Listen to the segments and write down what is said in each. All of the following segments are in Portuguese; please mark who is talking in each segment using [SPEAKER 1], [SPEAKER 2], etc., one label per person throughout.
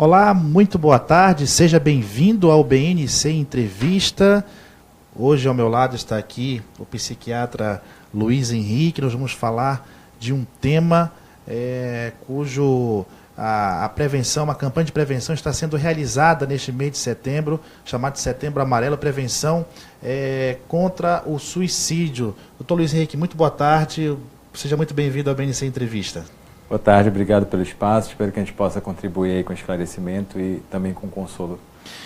[SPEAKER 1] Olá, muito boa tarde, seja bem-vindo ao BNC Entrevista. Hoje ao meu lado está aqui o psiquiatra Luiz Henrique. Nós vamos falar de um tema cujo a prevenção, uma campanha de prevenção está sendo realizada neste mês de setembro, chamado de Setembro Amarelo, prevenção contra o suicídio. Doutor Luiz Henrique, muito boa tarde, seja muito bem-vindo ao BNC Entrevista.
[SPEAKER 2] Boa tarde, obrigado pelo espaço, espero que a gente possa contribuir aí com esclarecimento e também com consolo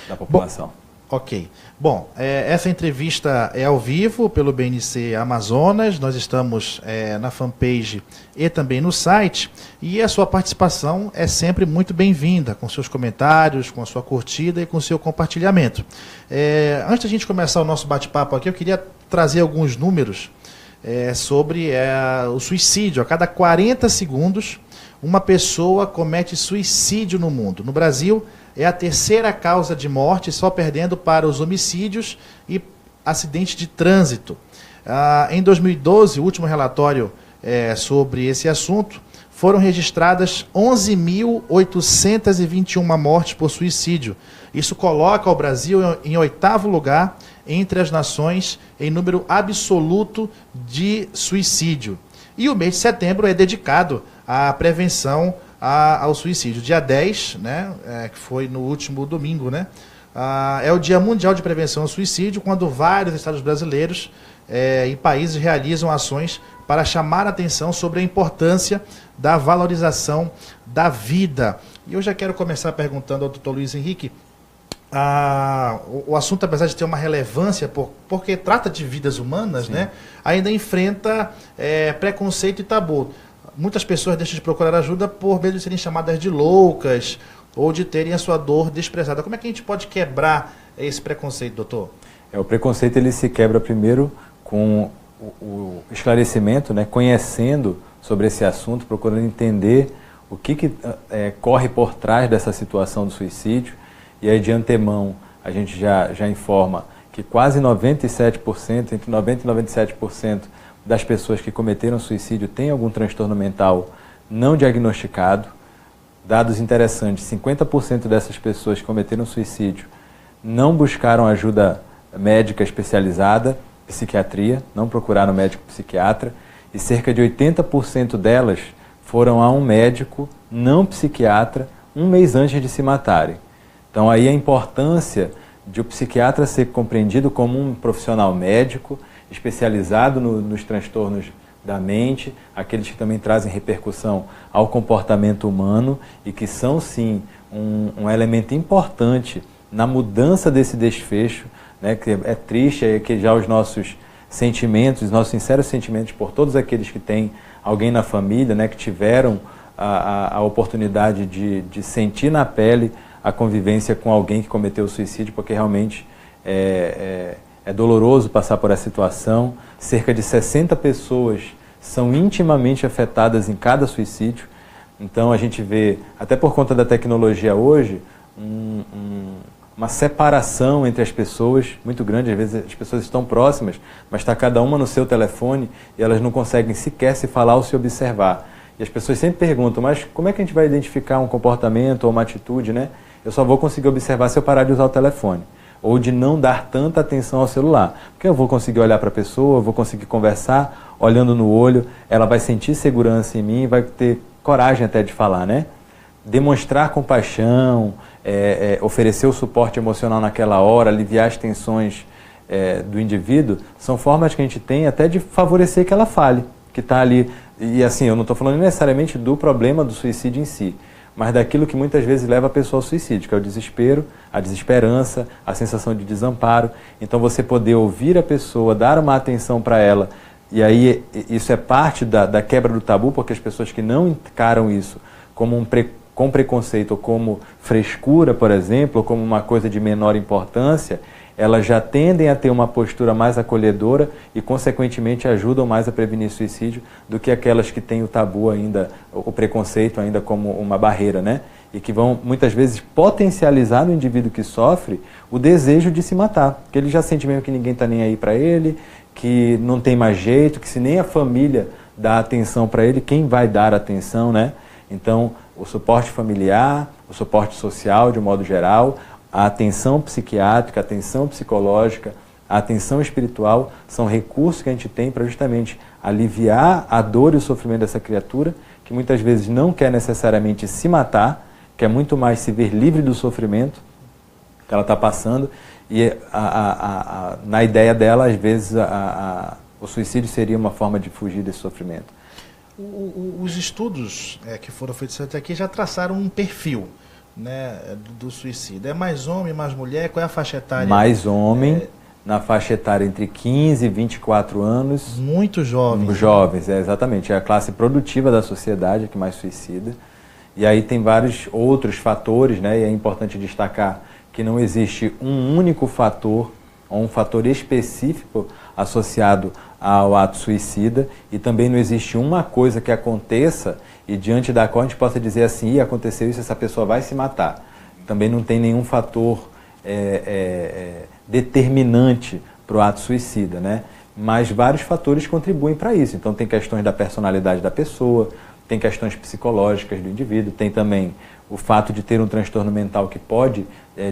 [SPEAKER 2] da população.
[SPEAKER 1] Ok. Bom, essa entrevista é ao vivo pelo BNC Amazonas, nós estamos na fanpage e também no site, e a sua participação é sempre muito bem-vinda, com seus comentários, com a sua curtida e com o seu compartilhamento. Antes da gente começar o nosso bate-papo aqui, eu queria trazer alguns números sobre o suicídio. A cada 40 segundos, uma pessoa comete suicídio no mundo. No Brasil, é a terceira causa de morte, só perdendo para os homicídios e acidentes de trânsito. Em 2012, o último relatório sobre esse assunto, foram registradas 11.821 mortes por suicídio. Isso coloca o Brasil em 8º lugar entre as nações em número absoluto de suicídio. E o mês de setembro é dedicado à prevenção ao suicídio. Dia 10, né, que foi no último domingo, né, é o Dia Mundial de Prevenção ao Suicídio, quando vários estados brasileiros e países realizam ações para chamar a atenção sobre a importância da valorização da vida. E eu já quero começar perguntando ao doutor Luiz Henrique, o assunto, apesar de ter uma relevância, porque trata de vidas humanas, né, ainda enfrenta preconceito e tabu. Muitas pessoas deixam de procurar ajuda por medo de serem chamadas de loucas ou de terem a sua dor desprezada. Como é que a gente pode quebrar esse preconceito, doutor?
[SPEAKER 2] O preconceito ele se quebra primeiro com o esclarecimento, né, conhecendo sobre esse assunto, procurando entender o que corre por trás dessa situação do suicídio. E aí, de antemão, a gente já informa que quase 97%, entre 90% e 97% das pessoas que cometeram suicídio têm algum transtorno mental não diagnosticado. Dados interessantes, 50% dessas pessoas que cometeram suicídio não buscaram ajuda médica especializada, psiquiatria, não procuraram médico psiquiatra, e cerca de 80% delas foram a um médico não psiquiatra um mês antes de se matarem. Então aí a importância de o psiquiatra ser compreendido como um profissional médico, especializado nos transtornos da mente, aqueles que também trazem repercussão ao comportamento humano e que são sim um elemento importante na mudança desse desfecho, né, que é triste, que já os nossos sentimentos, os nossos sinceros sentimentos por todos aqueles que têm alguém na família, né, que tiveram a oportunidade de sentir na pele a convivência com alguém que cometeu suicídio, porque realmente é doloroso passar por essa situação. Cerca de 60 pessoas são intimamente afetadas em cada suicídio. Então a gente vê, até por conta da tecnologia hoje, uma separação entre as pessoas muito grande. Às vezes as pessoas estão próximas, mas está cada uma no seu telefone e elas não conseguem sequer se falar ou se observar. E as pessoas sempre perguntam, mas como é que a gente vai identificar um comportamento ou uma atitude, né? Eu só vou conseguir observar se eu parar de usar o telefone, ou de não dar tanta atenção ao celular. Porque eu vou conseguir olhar para a pessoa, eu vou conseguir conversar, olhando no olho, ela vai sentir segurança em mim, vai ter coragem até de falar, né? Demonstrar compaixão, oferecer o suporte emocional naquela hora, aliviar as tensões do indivíduo, são formas que a gente tem até de favorecer que ela fale, que está ali. E assim, eu não estou falando necessariamente do problema do suicídio em si, mas daquilo que muitas vezes leva a pessoa ao suicídio, que é o desespero, a desesperança, a sensação de desamparo. Então você poder ouvir a pessoa, dar uma atenção para ela, e aí isso é parte da quebra do tabu, porque as pessoas que não encaram isso como com preconceito ou como frescura, por exemplo, ou como uma coisa de menor importância, elas já tendem a ter uma postura mais acolhedora e, consequentemente, ajudam mais a prevenir suicídio do que aquelas que têm o tabu ainda, o preconceito ainda como uma barreira, né? E que vão, muitas vezes, potencializar no indivíduo que sofre o desejo de se matar, que ele já sente mesmo que ninguém está nem aí para ele, que não tem mais jeito, que se nem a família dá atenção para ele, quem vai dar atenção, né? Então, o suporte familiar, o suporte social de um modo geral, a atenção psiquiátrica, a atenção psicológica, a atenção espiritual são recursos que a gente tem para justamente aliviar a dor e o sofrimento dessa criatura, que muitas vezes não quer necessariamente se matar, quer muito mais se ver livre do sofrimento que ela está passando, e na ideia dela, às vezes, o suicídio seria uma forma de fugir desse sofrimento.
[SPEAKER 1] Os estudos que foram feitos até aqui já traçaram um perfil, né, do suicídio. É mais homem, mais mulher? Qual é a faixa etária?
[SPEAKER 2] Mais homem, na faixa etária entre 15 e 24 anos.
[SPEAKER 1] Muito jovens.
[SPEAKER 2] Jovens, exatamente. É a classe produtiva da sociedade que mais suicida. E aí tem vários outros fatores, né, e é importante destacar que não existe um único fator, ou um fator específico associado ao ato suicida, e também não existe uma coisa que aconteça e diante da qual a gente possa dizer assim, aconteceu isso, essa pessoa vai se matar. Também não tem nenhum fator determinante para o ato suicida, né? Mas vários fatores contribuem para isso. Então tem questões da personalidade da pessoa, tem questões psicológicas do indivíduo, tem também o fato de ter um transtorno mental que pode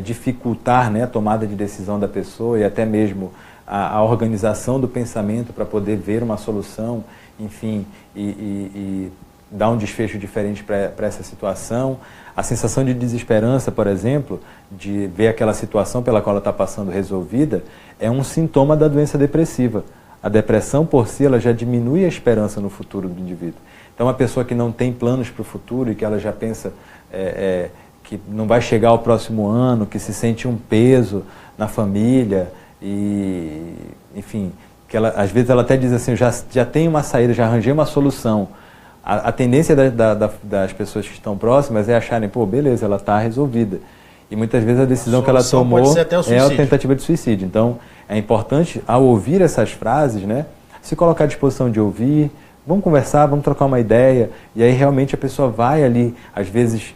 [SPEAKER 2] dificultar, né, a tomada de decisão da pessoa e até mesmo a organização do pensamento para poder ver uma solução, enfim, e dar um desfecho diferente para essa situação. A sensação de desesperança, por exemplo, de ver aquela situação pela qual ela está passando resolvida, é um sintoma da doença depressiva. A depressão, por si, ela já diminui a esperança no futuro do indivíduo. Então, uma pessoa que não tem planos para o futuro e que ela já pensa que não vai chegar ao próximo ano, que se sente um peso na família e, enfim, que ela, às vezes ela até diz assim, eu já tenho uma saída, já arranjei uma solução. A tendência das pessoas que estão próximas é acharem, pô, beleza, ela está resolvida. E muitas vezes a decisão que ela tomou é a tentativa de suicídio. Então, é importante, ao ouvir essas frases, né, se colocar à disposição de ouvir, vamos conversar, vamos trocar uma ideia, e aí realmente a pessoa vai ali, às vezes,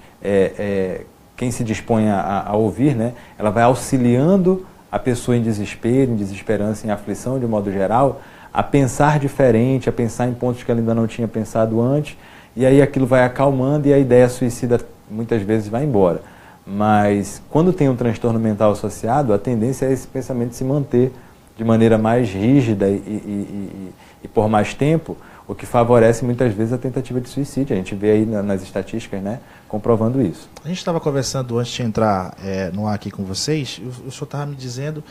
[SPEAKER 2] quem se dispõe a ouvir, né, ela vai auxiliando a pessoa em desespero, em desesperança, em aflição, de modo geral, a pensar diferente, a pensar em pontos que ela ainda não tinha pensado antes, e aí aquilo vai acalmando e a ideia suicida muitas vezes vai embora. Mas quando tem um transtorno mental associado, a tendência é esse pensamento se manter de maneira mais rígida e por mais tempo, o que favorece muitas vezes a tentativa de suicídio. A gente vê aí nas estatísticas, né, comprovando isso.
[SPEAKER 1] A gente estava conversando antes de entrar no ar aqui com vocês, o senhor estava me dizendo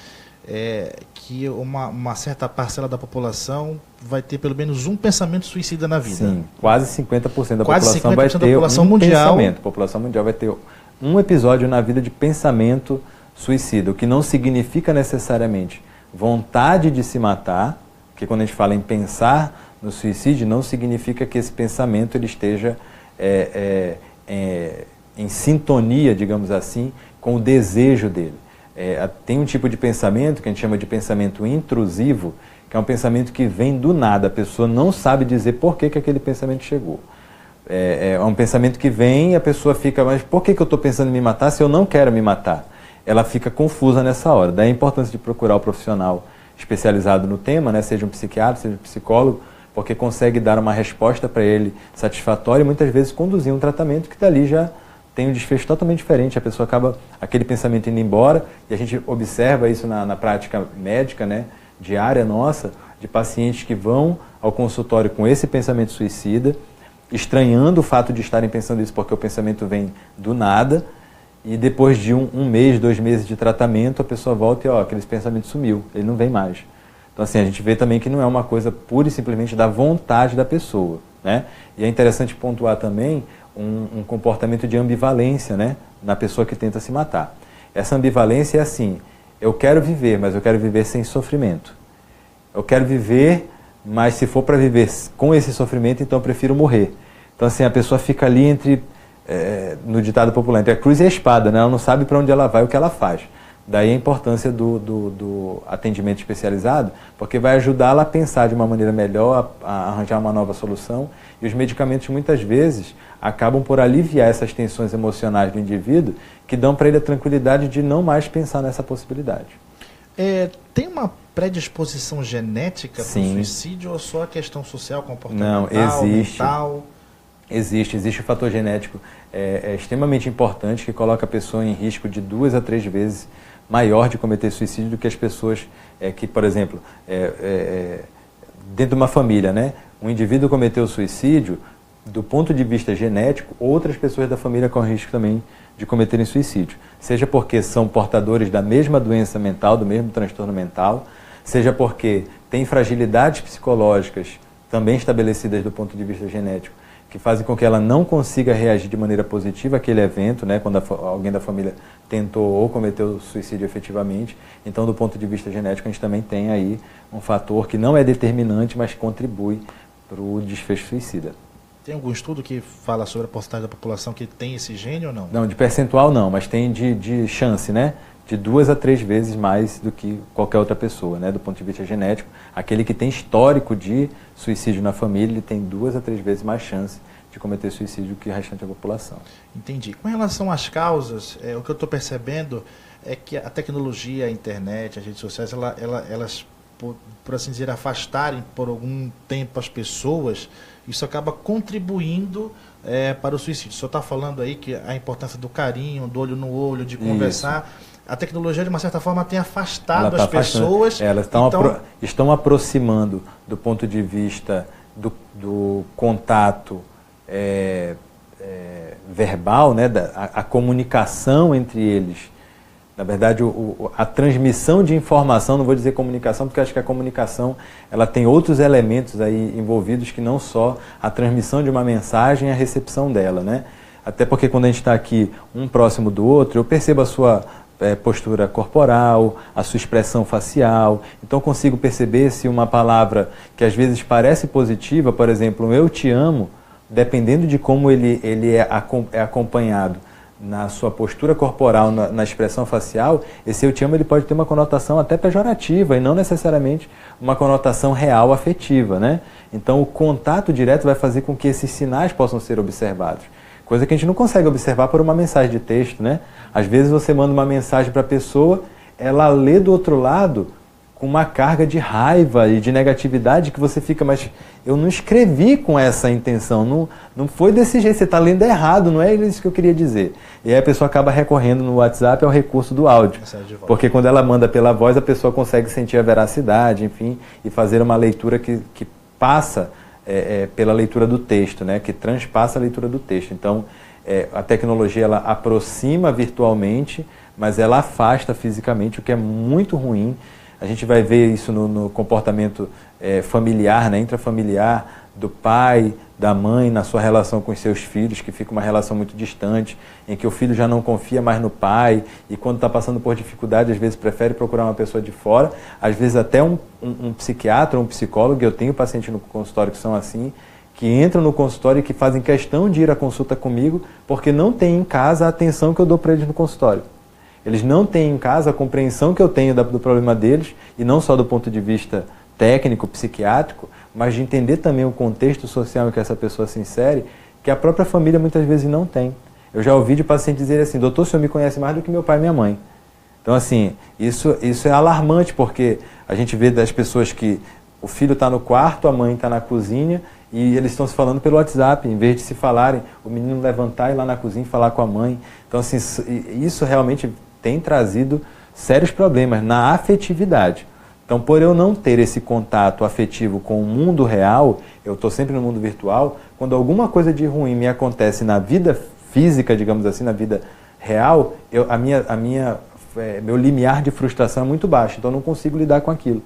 [SPEAKER 1] que uma certa parcela da população vai ter pelo menos um pensamento suicida na vida.
[SPEAKER 2] Sim, quase 50% da
[SPEAKER 1] quase
[SPEAKER 2] população 50% vai ter
[SPEAKER 1] da população
[SPEAKER 2] um
[SPEAKER 1] mundial.
[SPEAKER 2] pensamento. A população mundial vai ter um episódio na vida de pensamento suicida, o que não significa necessariamente vontade de se matar, porque quando a gente fala em pensar no suicídio, não significa que esse pensamento ele esteja em sintonia, digamos assim, com o desejo dele. Tem um tipo de pensamento que a gente chama de pensamento intrusivo, que é um pensamento que vem do nada, a pessoa não sabe dizer por que aquele pensamento chegou. É um pensamento que vem e a pessoa fica, mas por que eu estou pensando em me matar se eu não quero me matar? Ela fica confusa nessa hora. Daí a importância de procurar o profissional especializado no tema, né, seja um psiquiatra, seja um psicólogo, porque consegue dar uma resposta para ele satisfatória e muitas vezes conduzir um tratamento que dali já tem um desfecho totalmente diferente. A pessoa acaba, aquele pensamento indo embora, e a gente observa isso na prática médica, né, diária nossa, de pacientes que vão ao consultório com esse pensamento suicida, estranhando o fato de estarem pensando isso porque o pensamento vem do nada, e depois de um mês, 2 meses de tratamento, a pessoa volta e aquele pensamento sumiu, ele não vem mais. Então assim, a gente vê também que não é uma coisa pura e simplesmente da vontade da pessoa, né? E é interessante pontuar também um comportamento de ambivalência, né, na pessoa que tenta se matar. Essa ambivalência é assim, eu quero viver, mas eu quero viver sem sofrimento. Eu quero viver, mas se for para viver com esse sofrimento, então eu prefiro morrer. Então assim, a pessoa fica ali entre, no ditado popular, entre a cruz e a espada, né? Ela não sabe para onde ela vai, o que ela faz. Daí a importância do atendimento especializado, porque vai ajudá-la a pensar de uma maneira melhor, a arranjar uma nova solução. E os medicamentos muitas vezes acabam por aliviar essas tensões emocionais do indivíduo, que dão para ele a tranquilidade de não mais pensar nessa possibilidade.
[SPEAKER 1] Tem uma predisposição genética para o suicídio ou só a questão social, comportamental,
[SPEAKER 2] não, existe.
[SPEAKER 1] mental?
[SPEAKER 2] Existe o fator genético extremamente importante que coloca a pessoa em risco de 2 a 3 vezes maior de cometer suicídio do que as pessoas que, por exemplo, dentro de uma família, né, um indivíduo cometeu suicídio, do ponto de vista genético, outras pessoas da família correm risco também de cometerem suicídio. Seja porque são portadores da mesma doença mental, do mesmo transtorno mental, seja porque têm fragilidades psicológicas também estabelecidas do ponto de vista genético, que fazem com que ela não consiga reagir de maneira positiva àquele evento, né, quando alguém da família tentou ou cometeu suicídio efetivamente. Então, do ponto de vista genético, a gente também tem aí um fator que não é determinante, mas contribui para o desfecho suicida.
[SPEAKER 1] Tem algum estudo que fala sobre a porcentagem da população que tem esse gene ou não?
[SPEAKER 2] Não, de percentual não, mas tem de chance, né? De 2 a 3 vezes mais do que qualquer outra pessoa, né? Do ponto de vista genético. Aquele que tem histórico de suicídio na família, ele tem 2 a 3 vezes mais chance de cometer suicídio que o restante da população.
[SPEAKER 1] Entendi. Com relação às causas, o que eu estou percebendo é que a tecnologia, a internet, as redes sociais, elas, por assim dizer, afastarem por algum tempo as pessoas, isso acaba contribuindo para o suicídio. O senhor está falando aí que a importância do carinho, do olho no olho, de conversar. Isso. A tecnologia, de uma certa forma, tem afastado as pessoas.
[SPEAKER 2] Elas estão aproximando do ponto de vista do contato verbal, né, a comunicação entre eles. Na verdade, a transmissão de informação, não vou dizer comunicação, porque acho que a comunicação ela tem outros elementos aí envolvidos que não só a transmissão de uma mensagem e a recepção dela, né? Até porque quando a gente está aqui um próximo do outro, eu percebo a sua postura corporal, a sua expressão facial, então consigo perceber se uma palavra que às vezes parece positiva, por exemplo, um eu te amo, dependendo de como ele é acompanhado na sua postura corporal, na expressão facial, esse eu te amo ele pode ter uma conotação até pejorativa e não necessariamente uma conotação real afetiva, né? Então o contato direto vai fazer com que esses sinais possam ser observados. Coisa que a gente não consegue observar por uma mensagem de texto, né? Às vezes você manda uma mensagem para a pessoa, ela lê do outro lado com uma carga de raiva e de negatividade que você fica, mas eu não escrevi com essa intenção, não foi desse jeito, você está lendo errado, não é isso que eu queria dizer. E aí a pessoa acaba recorrendo no WhatsApp ao recurso do áudio, porque quando ela manda pela voz, a pessoa consegue sentir a veracidade, enfim, e fazer uma leitura que passa pela leitura do texto, né, que transpassa a leitura do texto. Então, a tecnologia ela aproxima virtualmente, mas ela afasta fisicamente, o que é muito ruim. A gente vai ver isso no comportamento familiar, né, intrafamiliar, do pai, da mãe, na sua relação com os seus filhos, que fica uma relação muito distante, em que o filho já não confia mais no pai, e quando está passando por dificuldade, às vezes prefere procurar uma pessoa de fora, às vezes até um psiquiatra, um psicólogo, eu tenho pacientes no consultório que são assim, que entram no consultório e que fazem questão de ir à consulta comigo, porque não tem em casa a atenção que eu dou para eles no consultório. Eles não têm em casa a compreensão que eu tenho do problema deles, e não só do ponto de vista técnico, psiquiátrico, mas de entender também o contexto social em que essa pessoa se insere, que a própria família muitas vezes não tem. Eu já ouvi de paciente dizer assim, doutor, o senhor me conhece mais do que meu pai e minha mãe. Então, assim, isso é alarmante, porque a gente vê das pessoas que o filho está no quarto, a mãe está na cozinha, e eles estão se falando pelo WhatsApp, em vez de se falarem, o menino levantar e ir lá na cozinha e falar com a mãe. Então, assim, isso realmente tem trazido sérios problemas na afetividade. Então, por eu não ter esse contato afetivo com o mundo real, eu estou sempre no mundo virtual, quando alguma coisa de ruim me acontece na vida física, digamos assim, na vida real, meu limiar de frustração é muito baixo, então eu não consigo lidar com aquilo.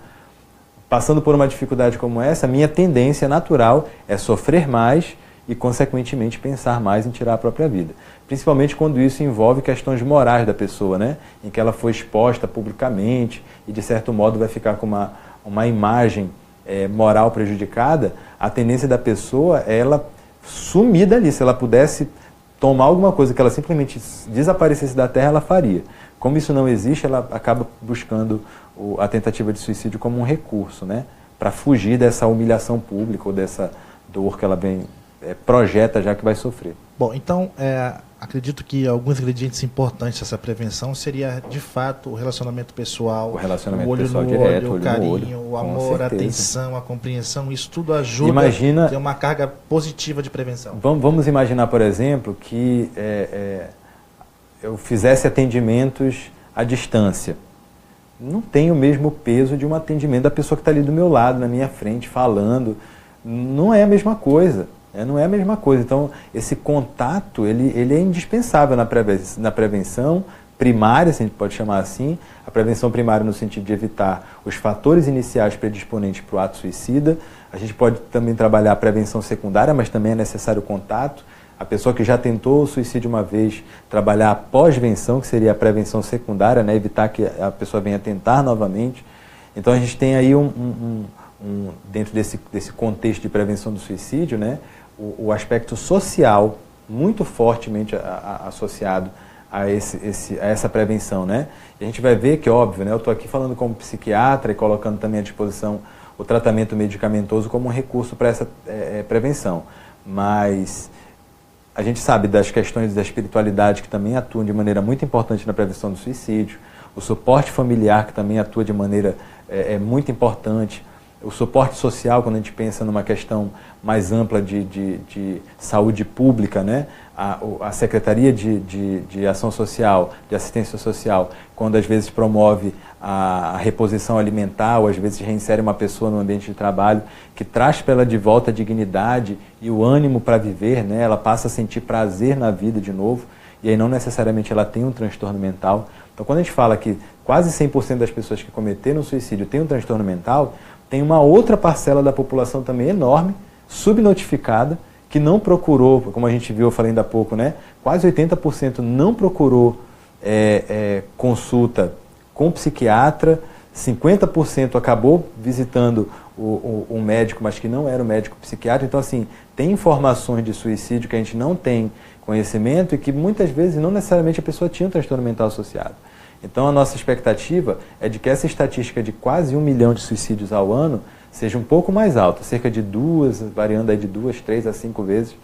[SPEAKER 2] Passando por uma dificuldade como essa, a minha tendência natural é sofrer mais e, consequentemente, pensar mais em tirar a própria vida. Principalmente quando isso envolve questões morais da pessoa, né? Em que ela foi exposta publicamente e, de certo modo, vai ficar com uma imagem moral prejudicada, a tendência da pessoa é ela sumir dali. Se ela pudesse tomar alguma coisa que ela simplesmente desaparecesse da Terra, ela faria. Como isso não existe, ela acaba buscando a tentativa de suicídio como um recurso, né? Para fugir dessa humilhação pública ou dessa dor que ela projeta já que vai sofrer.
[SPEAKER 1] Bom, então, acredito que alguns ingredientes importantes dessa prevenção seria, de fato, o relacionamento pessoal,
[SPEAKER 2] o relacionamento
[SPEAKER 1] olho
[SPEAKER 2] pessoal
[SPEAKER 1] no
[SPEAKER 2] direto,
[SPEAKER 1] olho, o carinho, o amor, a
[SPEAKER 2] certeza.
[SPEAKER 1] atenção, a compreensão, isso tudo ajuda a ter uma carga positiva de prevenção.
[SPEAKER 2] Vamos imaginar, por exemplo, que eu fizesse atendimentos à distância. Não tem o mesmo peso de um atendimento da pessoa que está ali do meu lado, na minha frente, falando. Não é a mesma coisa. Não é a mesma coisa. Então, esse contato, ele é indispensável na prevenção primária, se a gente pode chamar assim. A prevenção primária no sentido de evitar os fatores iniciais predisponentes para o ato suicida. A gente pode também trabalhar a prevenção secundária, mas também é necessário o contato. A pessoa que já tentou o suicídio uma vez, trabalhar a pós-venção, que seria a prevenção secundária, né? Evitar que a pessoa venha tentar novamente. Então, a gente tem aí dentro desse contexto de prevenção do suicídio, né? O aspecto social muito fortemente associado a essa prevenção, né? E a gente vai ver que, óbvio, né? Eu estou aqui falando como psiquiatra e colocando também à disposição o tratamento medicamentoso como um recurso para essa prevenção. Mas a gente sabe das questões da espiritualidade que também atuam de maneira muito importante na prevenção do suicídio, o suporte familiar que também atua de maneira muito importante, o suporte social, quando a gente pensa numa questão mais ampla de saúde pública, né? A Secretaria de Ação Social, de Assistência Social, quando às vezes promove a reposição alimentar, ou às vezes reinsere uma pessoa no ambiente de trabalho, que traz para ela de volta a dignidade e o ânimo para viver, né? Ela passa a sentir prazer na vida de novo, e aí não necessariamente ela tem um transtorno mental. Então, quando a gente fala que quase 100% das pessoas que cometeram suicídio têm um transtorno mental, tem uma outra parcela da população também enorme, subnotificada, que não procurou, como a gente viu, eu falei ainda há pouco, né? Quase 80% não procurou consulta com psiquiatra, 50% acabou visitando um médico, mas que não era um médico psiquiatra. Então, assim, tem informações de suicídio que a gente não tem conhecimento e que muitas vezes não necessariamente a pessoa tinha um transtorno mental associado. Então, a nossa expectativa é de que essa estatística de quase 1 milhão de suicídios ao ano seja um pouco mais alta, cerca de variando aí de 2, 3 a 5 vezes,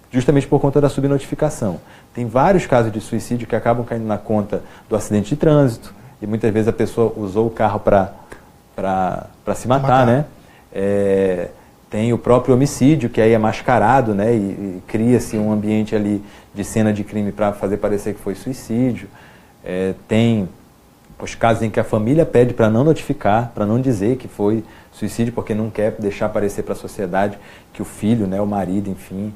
[SPEAKER 2] justamente por conta da subnotificação. Tem vários casos de suicídio que acabam caindo na conta do acidente de trânsito, e muitas vezes a pessoa usou o carro para se matar, né? Tem o próprio homicídio, que aí é mascarado, né? E cria-se um ambiente ali de cena de crime para fazer parecer que foi suicídio. Tem os casos em que a família pede para não notificar, para não dizer que foi suicídio, porque não quer deixar aparecer para a sociedade que o filho, né, o marido, enfim,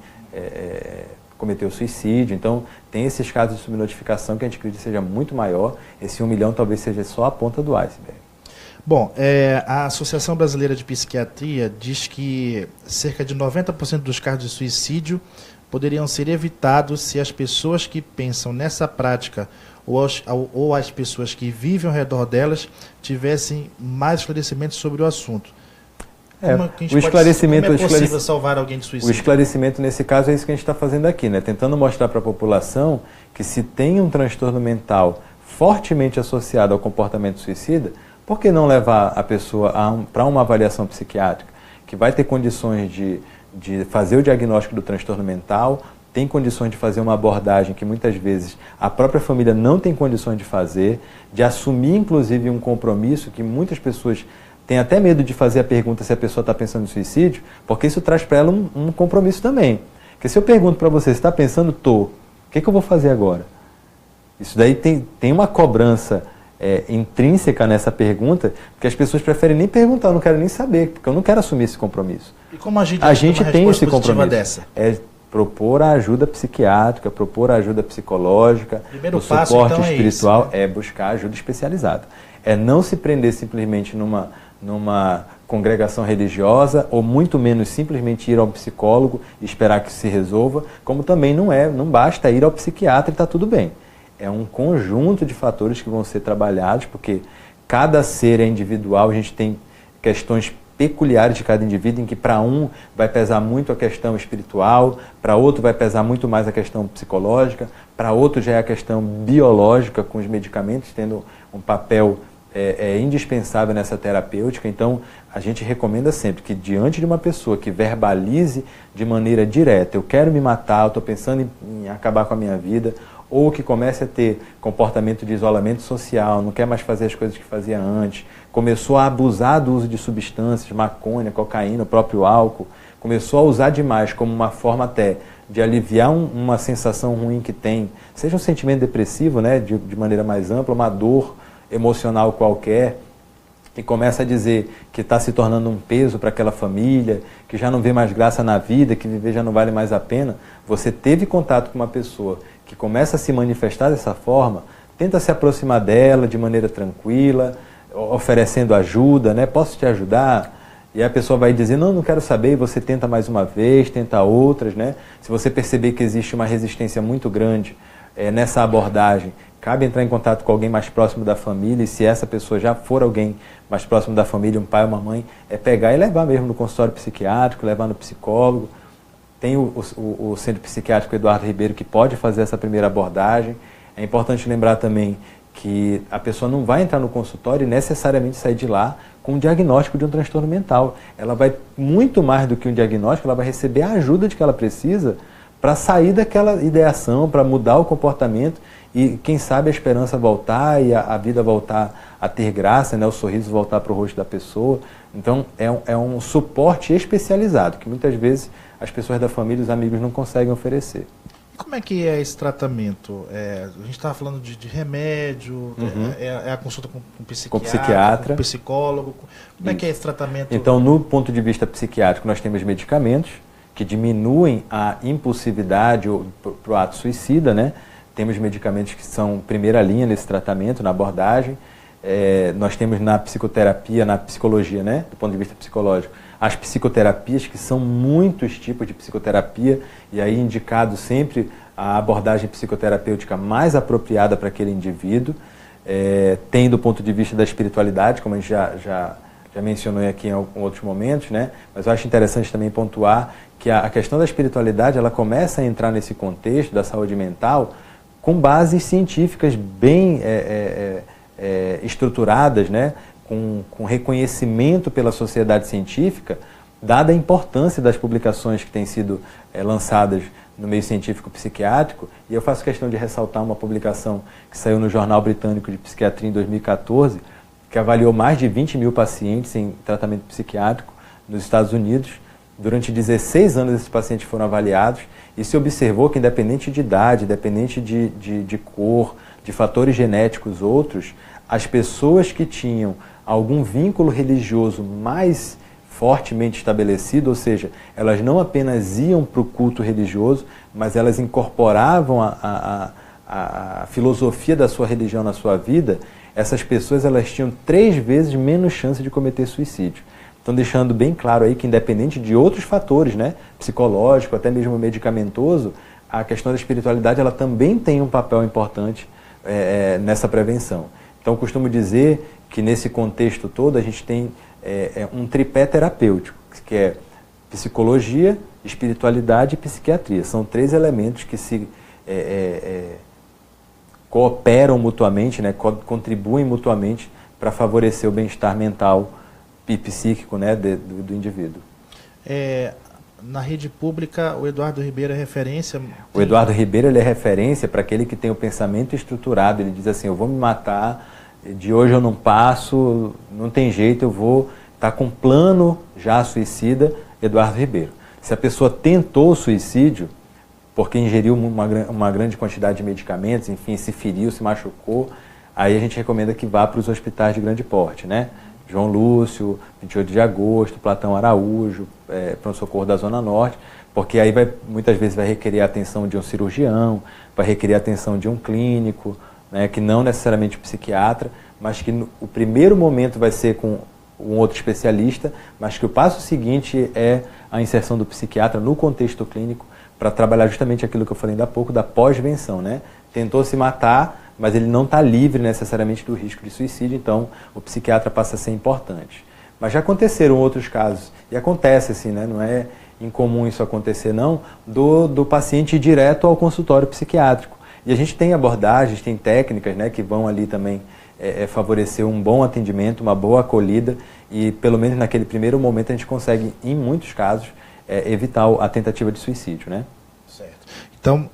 [SPEAKER 2] cometeu suicídio. Então, tem esses casos de subnotificação que a gente acredita seja muito maior. Esse 1 milhão talvez seja só a ponta do iceberg.
[SPEAKER 1] Bom, a Associação Brasileira de Psiquiatria diz que cerca de 90% dos casos de suicídio poderiam ser evitados se as pessoas que pensam nessa prática ou as pessoas que vivem ao redor delas tivessem mais esclarecimentos sobre o assunto. Como é possível salvar alguém de suicídio?
[SPEAKER 2] O esclarecimento nesse caso é isso que a gente está fazendo aqui, né? Tentando mostrar para a população que se tem um transtorno mental fortemente associado ao comportamento suicida, por que não levar a pessoa para uma avaliação psiquiátrica que vai ter condições de fazer o diagnóstico do transtorno mental, tem condições de fazer uma abordagem que muitas vezes a própria família não tem condições de fazer, de assumir inclusive um compromisso que muitas pessoas têm até medo de fazer a pergunta se a pessoa está pensando em suicídio, porque isso traz para ela um compromisso também. Porque se eu pergunto para você, você está pensando, o que eu vou fazer agora? Isso daí tem uma cobrança intrínseca nessa pergunta, porque as pessoas preferem nem perguntar, eu não quero nem saber, porque eu não quero assumir esse compromisso.
[SPEAKER 1] E como a gente
[SPEAKER 2] tem esse compromisso
[SPEAKER 1] dessa?
[SPEAKER 2] Propor a ajuda psiquiátrica, propor a ajuda psicológica, o suporte espiritual, é buscar ajuda especializada. É não se prender simplesmente numa congregação religiosa, ou muito menos simplesmente ir ao psicólogo e esperar que se resolva, como também não basta ir ao psiquiatra e está tudo bem. É um conjunto de fatores que vão ser trabalhados, porque cada ser é individual, a gente tem questões peculiares de cada indivíduo, em que para um vai pesar muito a questão espiritual, para outro vai pesar muito mais a questão psicológica, para outro já é a questão biológica, com os medicamentos tendo um papel é indispensável nessa terapêutica. Então, a gente recomenda sempre que, diante de uma pessoa que verbalize de maneira direta, eu quero me matar, eu estou pensando em acabar com a minha vida, ou que comece a ter comportamento de isolamento social, não quer mais fazer as coisas que fazia antes, começou a abusar do uso de substâncias, maconha, cocaína, o próprio álcool, começou a usar demais como uma forma até de aliviar uma sensação ruim que tem, seja um sentimento depressivo, né, de maneira mais ampla, uma dor emocional qualquer, e começa a dizer que está se tornando um peso para aquela família, que já não vê mais graça na vida, que viver já não vale mais a pena. Você teve contato com uma pessoa que começa a se manifestar dessa forma, tenta se aproximar dela de maneira tranquila, oferecendo ajuda, né? Posso te ajudar? E a pessoa vai dizer, não quero saber, e você tenta mais uma vez, tenta outras, né? Se você perceber que existe uma resistência muito grande nessa abordagem, cabe entrar em contato com alguém mais próximo da família, e se essa pessoa já for alguém mais próximo da família, um pai ou uma mãe, pegar e levar mesmo no consultório psiquiátrico, levar no psicólogo. Tem o Centro Psiquiátrico Eduardo Ribeiro que pode fazer essa primeira abordagem. É importante lembrar também que a pessoa não vai entrar no consultório e necessariamente sair de lá com um diagnóstico de um transtorno mental. Ela vai, muito mais do que um diagnóstico, ela vai receber a ajuda de que ela precisa para sair daquela ideação, para mudar o comportamento e, quem sabe, a esperança voltar e a vida voltar a ter graça, né, o sorriso voltar para o rosto da pessoa. Então, é um suporte especializado, que muitas vezes as pessoas da família e os amigos não conseguem oferecer.
[SPEAKER 1] E como é que é esse tratamento? A gente estava falando de remédio, é a consulta com
[SPEAKER 2] psiquiatra,
[SPEAKER 1] com psicólogo. Como é que é esse tratamento?
[SPEAKER 2] Então, no ponto de vista psiquiátrico, nós temos medicamentos que diminuem a impulsividade para o ato suicida, né? Temos medicamentos que são primeira linha nesse tratamento, na abordagem. Nós temos na psicoterapia, na psicologia, né? Do ponto de vista psicológico, as psicoterapias, que são muitos tipos de psicoterapia, e aí indicado sempre a abordagem psicoterapêutica mais apropriada para aquele indivíduo. Tem do ponto de vista da espiritualidade, como a gente já mencionou aqui em outros momentos, né? Mas eu acho interessante também pontuar que a questão da espiritualidade, ela começa a entrar nesse contexto da saúde mental com bases científicas bem estruturadas, né? Com reconhecimento pela sociedade científica, dada a importância das publicações que têm sido lançadas no meio científico psiquiátrico. E eu faço questão de ressaltar uma publicação que saiu no Jornal Britânico de Psiquiatria em 2014, que avaliou mais de 20 mil pacientes em tratamento psiquiátrico nos Estados Unidos. Durante 16 anos esses pacientes foram avaliados e se observou que, independente de idade, independente de cor, de fatores genéticos outros, as pessoas que tinham algum vínculo religioso mais fortemente estabelecido, ou seja, elas não apenas iam para o culto religioso, mas elas incorporavam a filosofia da sua religião na sua vida, essas pessoas elas tinham 3 vezes menos chance de cometer suicídio. Então, deixando bem claro aí que, independente de outros fatores, né, psicológico, até mesmo medicamentoso, a questão da espiritualidade ela também tem um papel importante nessa prevenção. Então, eu costumo dizer que nesse contexto todo a gente tem um tripé terapêutico, que é psicologia, espiritualidade e psiquiatria. São 3 elementos que se cooperam mutuamente, né, contribuem mutuamente para favorecer o bem-estar mental e psíquico, né, do indivíduo.
[SPEAKER 1] Na rede pública, o Eduardo Ribeiro é referência?
[SPEAKER 2] O Eduardo Ribeiro ele é referência para aquele que tem o pensamento estruturado. Ele diz assim, eu vou me matar, de hoje eu não passo, não tem jeito, eu vou estar com um plano já suicida, Eduardo Ribeiro. Se a pessoa tentou o suicídio, porque ingeriu uma grande quantidade de medicamentos, enfim, se feriu, se machucou, aí a gente recomenda que vá para os hospitais de grande porte, né? João Lúcio, 28 de agosto, Platão Araújo, pronto-socorro da Zona Norte, porque aí muitas vezes vai requerer a atenção de um cirurgião, vai requerer a atenção de um clínico, né, que não necessariamente um psiquiatra, mas que o primeiro momento vai ser com um outro especialista, mas que o passo seguinte é a inserção do psiquiatra no contexto clínico para trabalhar justamente aquilo que eu falei ainda há pouco, da pós-venção, né? Tentou se matar, mas ele não está livre necessariamente do risco de suicídio, então o psiquiatra passa a ser importante. Mas já aconteceram outros casos, e acontece assim, né? Não é incomum isso acontecer não, do paciente ir direto ao consultório psiquiátrico. E a gente tem abordagens, tem técnicas, né, que vão ali também favorecer um bom atendimento, uma boa acolhida e, pelo menos naquele primeiro momento, a gente consegue, em muitos casos, evitar a tentativa de suicídio, né?
[SPEAKER 1] Certo. Então,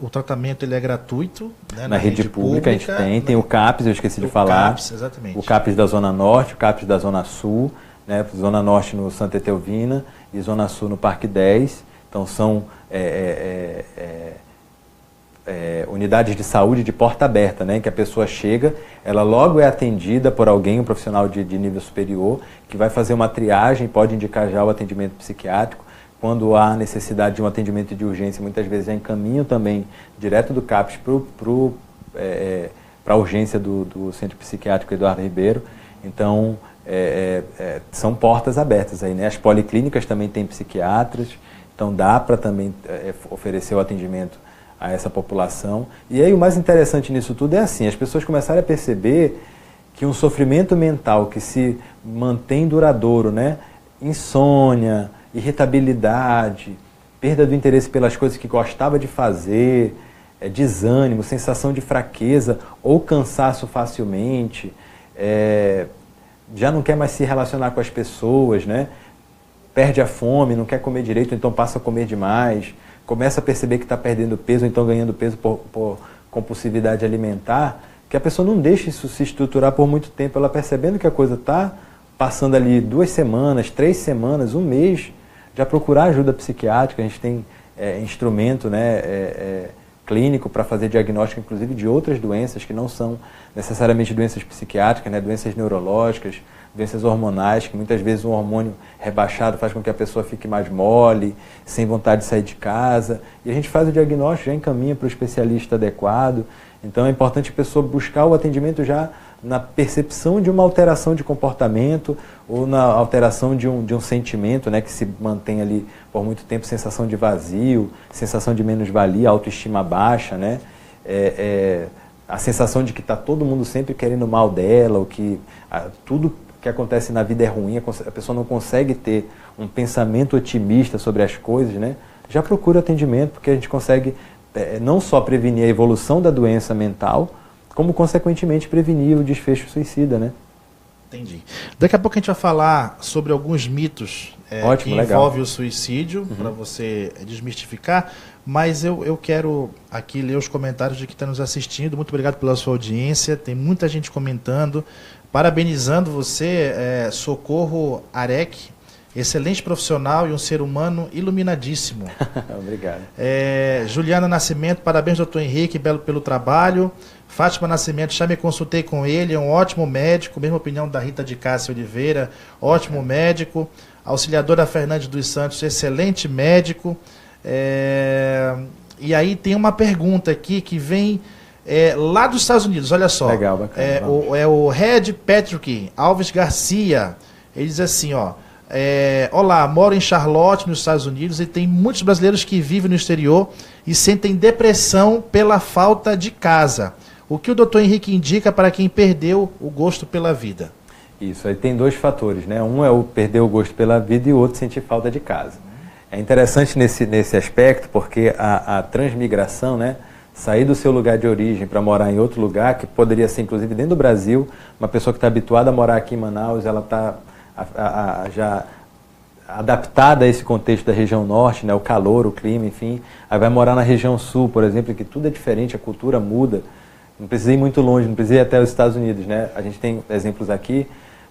[SPEAKER 1] o tratamento ele é gratuito, né,
[SPEAKER 2] na rede pública a gente tem o CAPS, eu esqueci de falar. O CAPS,
[SPEAKER 1] exatamente.
[SPEAKER 2] O CAPS da Zona Norte, o CAPS da Zona Sul, né, Zona Norte no Santa Etelvina e Zona Sul no Parque 10. Então são unidades de saúde de porta aberta, né, em que a pessoa chega, ela logo é atendida por alguém, um profissional de nível superior, que vai fazer uma triagem, pode indicar já o atendimento psiquiátrico. Quando há necessidade de um atendimento de urgência, muitas vezes já encaminham também direto do CAPS para a urgência do Centro Psiquiátrico Eduardo Ribeiro. Então, são portas abertas aí, né? As policlínicas também têm psiquiatras, então dá para também oferecer o atendimento a essa população. E aí o mais interessante nisso tudo é assim, as pessoas começarem a perceber que um sofrimento mental que se mantém duradouro, né? Insônia, irritabilidade, perda do interesse pelas coisas que gostava de fazer, desânimo, sensação de fraqueza ou cansaço facilmente, já não quer mais se relacionar com as pessoas, né? Perde a fome, não quer comer direito, então passa a comer demais, começa a perceber que está perdendo peso, então ganhando peso por compulsividade alimentar, que a pessoa não deixa isso se estruturar por muito tempo, ela percebendo que a coisa está passando ali 2 semanas, 3 semanas, 1 mês, já procurar ajuda psiquiátrica. A gente tem instrumento, né, clínico para fazer diagnóstico, inclusive, de outras doenças que não são necessariamente doenças psiquiátricas, né, doenças neurológicas, doenças hormonais, que muitas vezes um hormônio rebaixado faz com que a pessoa fique mais mole, sem vontade de sair de casa. E a gente faz o diagnóstico, já encaminha para o especialista adequado. Então é importante a pessoa buscar o atendimento já na percepção de uma alteração de comportamento ou na alteração de um sentimento, né, que se mantém ali por muito tempo, sensação de vazio, sensação de menos-valia, autoestima baixa, né, a sensação de que está todo mundo sempre querendo mal dela, ou que tudo que acontece na vida é ruim, a pessoa não consegue ter um pensamento otimista sobre as coisas, né, já procura atendimento, porque a gente consegue não só prevenir a evolução da doença mental, como, consequentemente, prevenir o desfecho suicida, né?
[SPEAKER 1] Entendi. Daqui a pouco a gente vai falar sobre alguns mitos
[SPEAKER 2] Ótimo,
[SPEAKER 1] que
[SPEAKER 2] legal.
[SPEAKER 1] envolvem o suicídio, para você desmistificar, mas eu quero aqui ler os comentários de quem está nos assistindo. Muito obrigado pela sua audiência, tem muita gente comentando, parabenizando você, Socorro Arek, excelente profissional e um ser humano iluminadíssimo.
[SPEAKER 2] Obrigado.
[SPEAKER 1] Juliana Nascimento, parabéns, doutor Henrique, pelo trabalho. Fátima Nascimento, já me consultei com ele, é um ótimo médico, mesma opinião da Rita de Cássia Oliveira, ótimo médico. Auxiliadora Fernandes dos Santos, excelente médico. E aí tem uma pergunta aqui que vem lá dos Estados Unidos, olha só.
[SPEAKER 2] Legal, bacana.
[SPEAKER 1] O Red Patrick Alves Garcia, ele diz assim, ó. Olá, moro em Charlotte, nos Estados Unidos, e tem muitos brasileiros que vivem no exterior e sentem depressão pela falta de casa. O que o doutor Henrique indica para quem perdeu o gosto pela vida?
[SPEAKER 2] Isso, aí tem 2 fatores, né? Um é o perder o gosto pela vida e o outro sentir falta de casa. É interessante nesse aspecto porque a transmigração, né? Sair do seu lugar de origem para morar em outro lugar, que poderia ser inclusive dentro do Brasil, uma pessoa que está habituada a morar aqui em Manaus, ela está já adaptada a esse contexto da região norte, né? O calor, o clima, enfim. Aí vai morar na região sul, por exemplo, que tudo é diferente, a cultura muda. Não precisa ir muito longe, não precisa ir até os Estados Unidos, né? A gente tem exemplos aqui.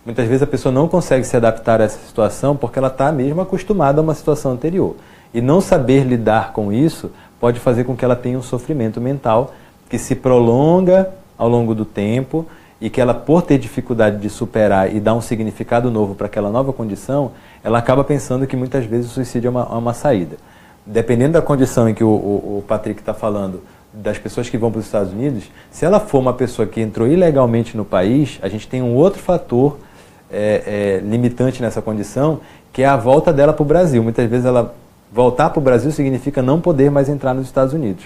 [SPEAKER 2] Muitas vezes a pessoa não consegue se adaptar a essa situação porque ela está mesmo acostumada a uma situação anterior. E não saber lidar com isso pode fazer com que ela tenha um sofrimento mental que se prolonga ao longo do tempo e que ela, por ter dificuldade de superar e dar um significado novo para aquela nova condição, ela acaba pensando que muitas vezes o suicídio é uma saída. Dependendo da condição em que o Patrick está falando, das pessoas que vão para os Estados Unidos, se ela for uma pessoa que entrou ilegalmente no país, a gente tem um outro fator limitante nessa condição, que é a volta dela para o Brasil. Muitas vezes ela voltar para o Brasil significa não poder mais entrar nos Estados Unidos,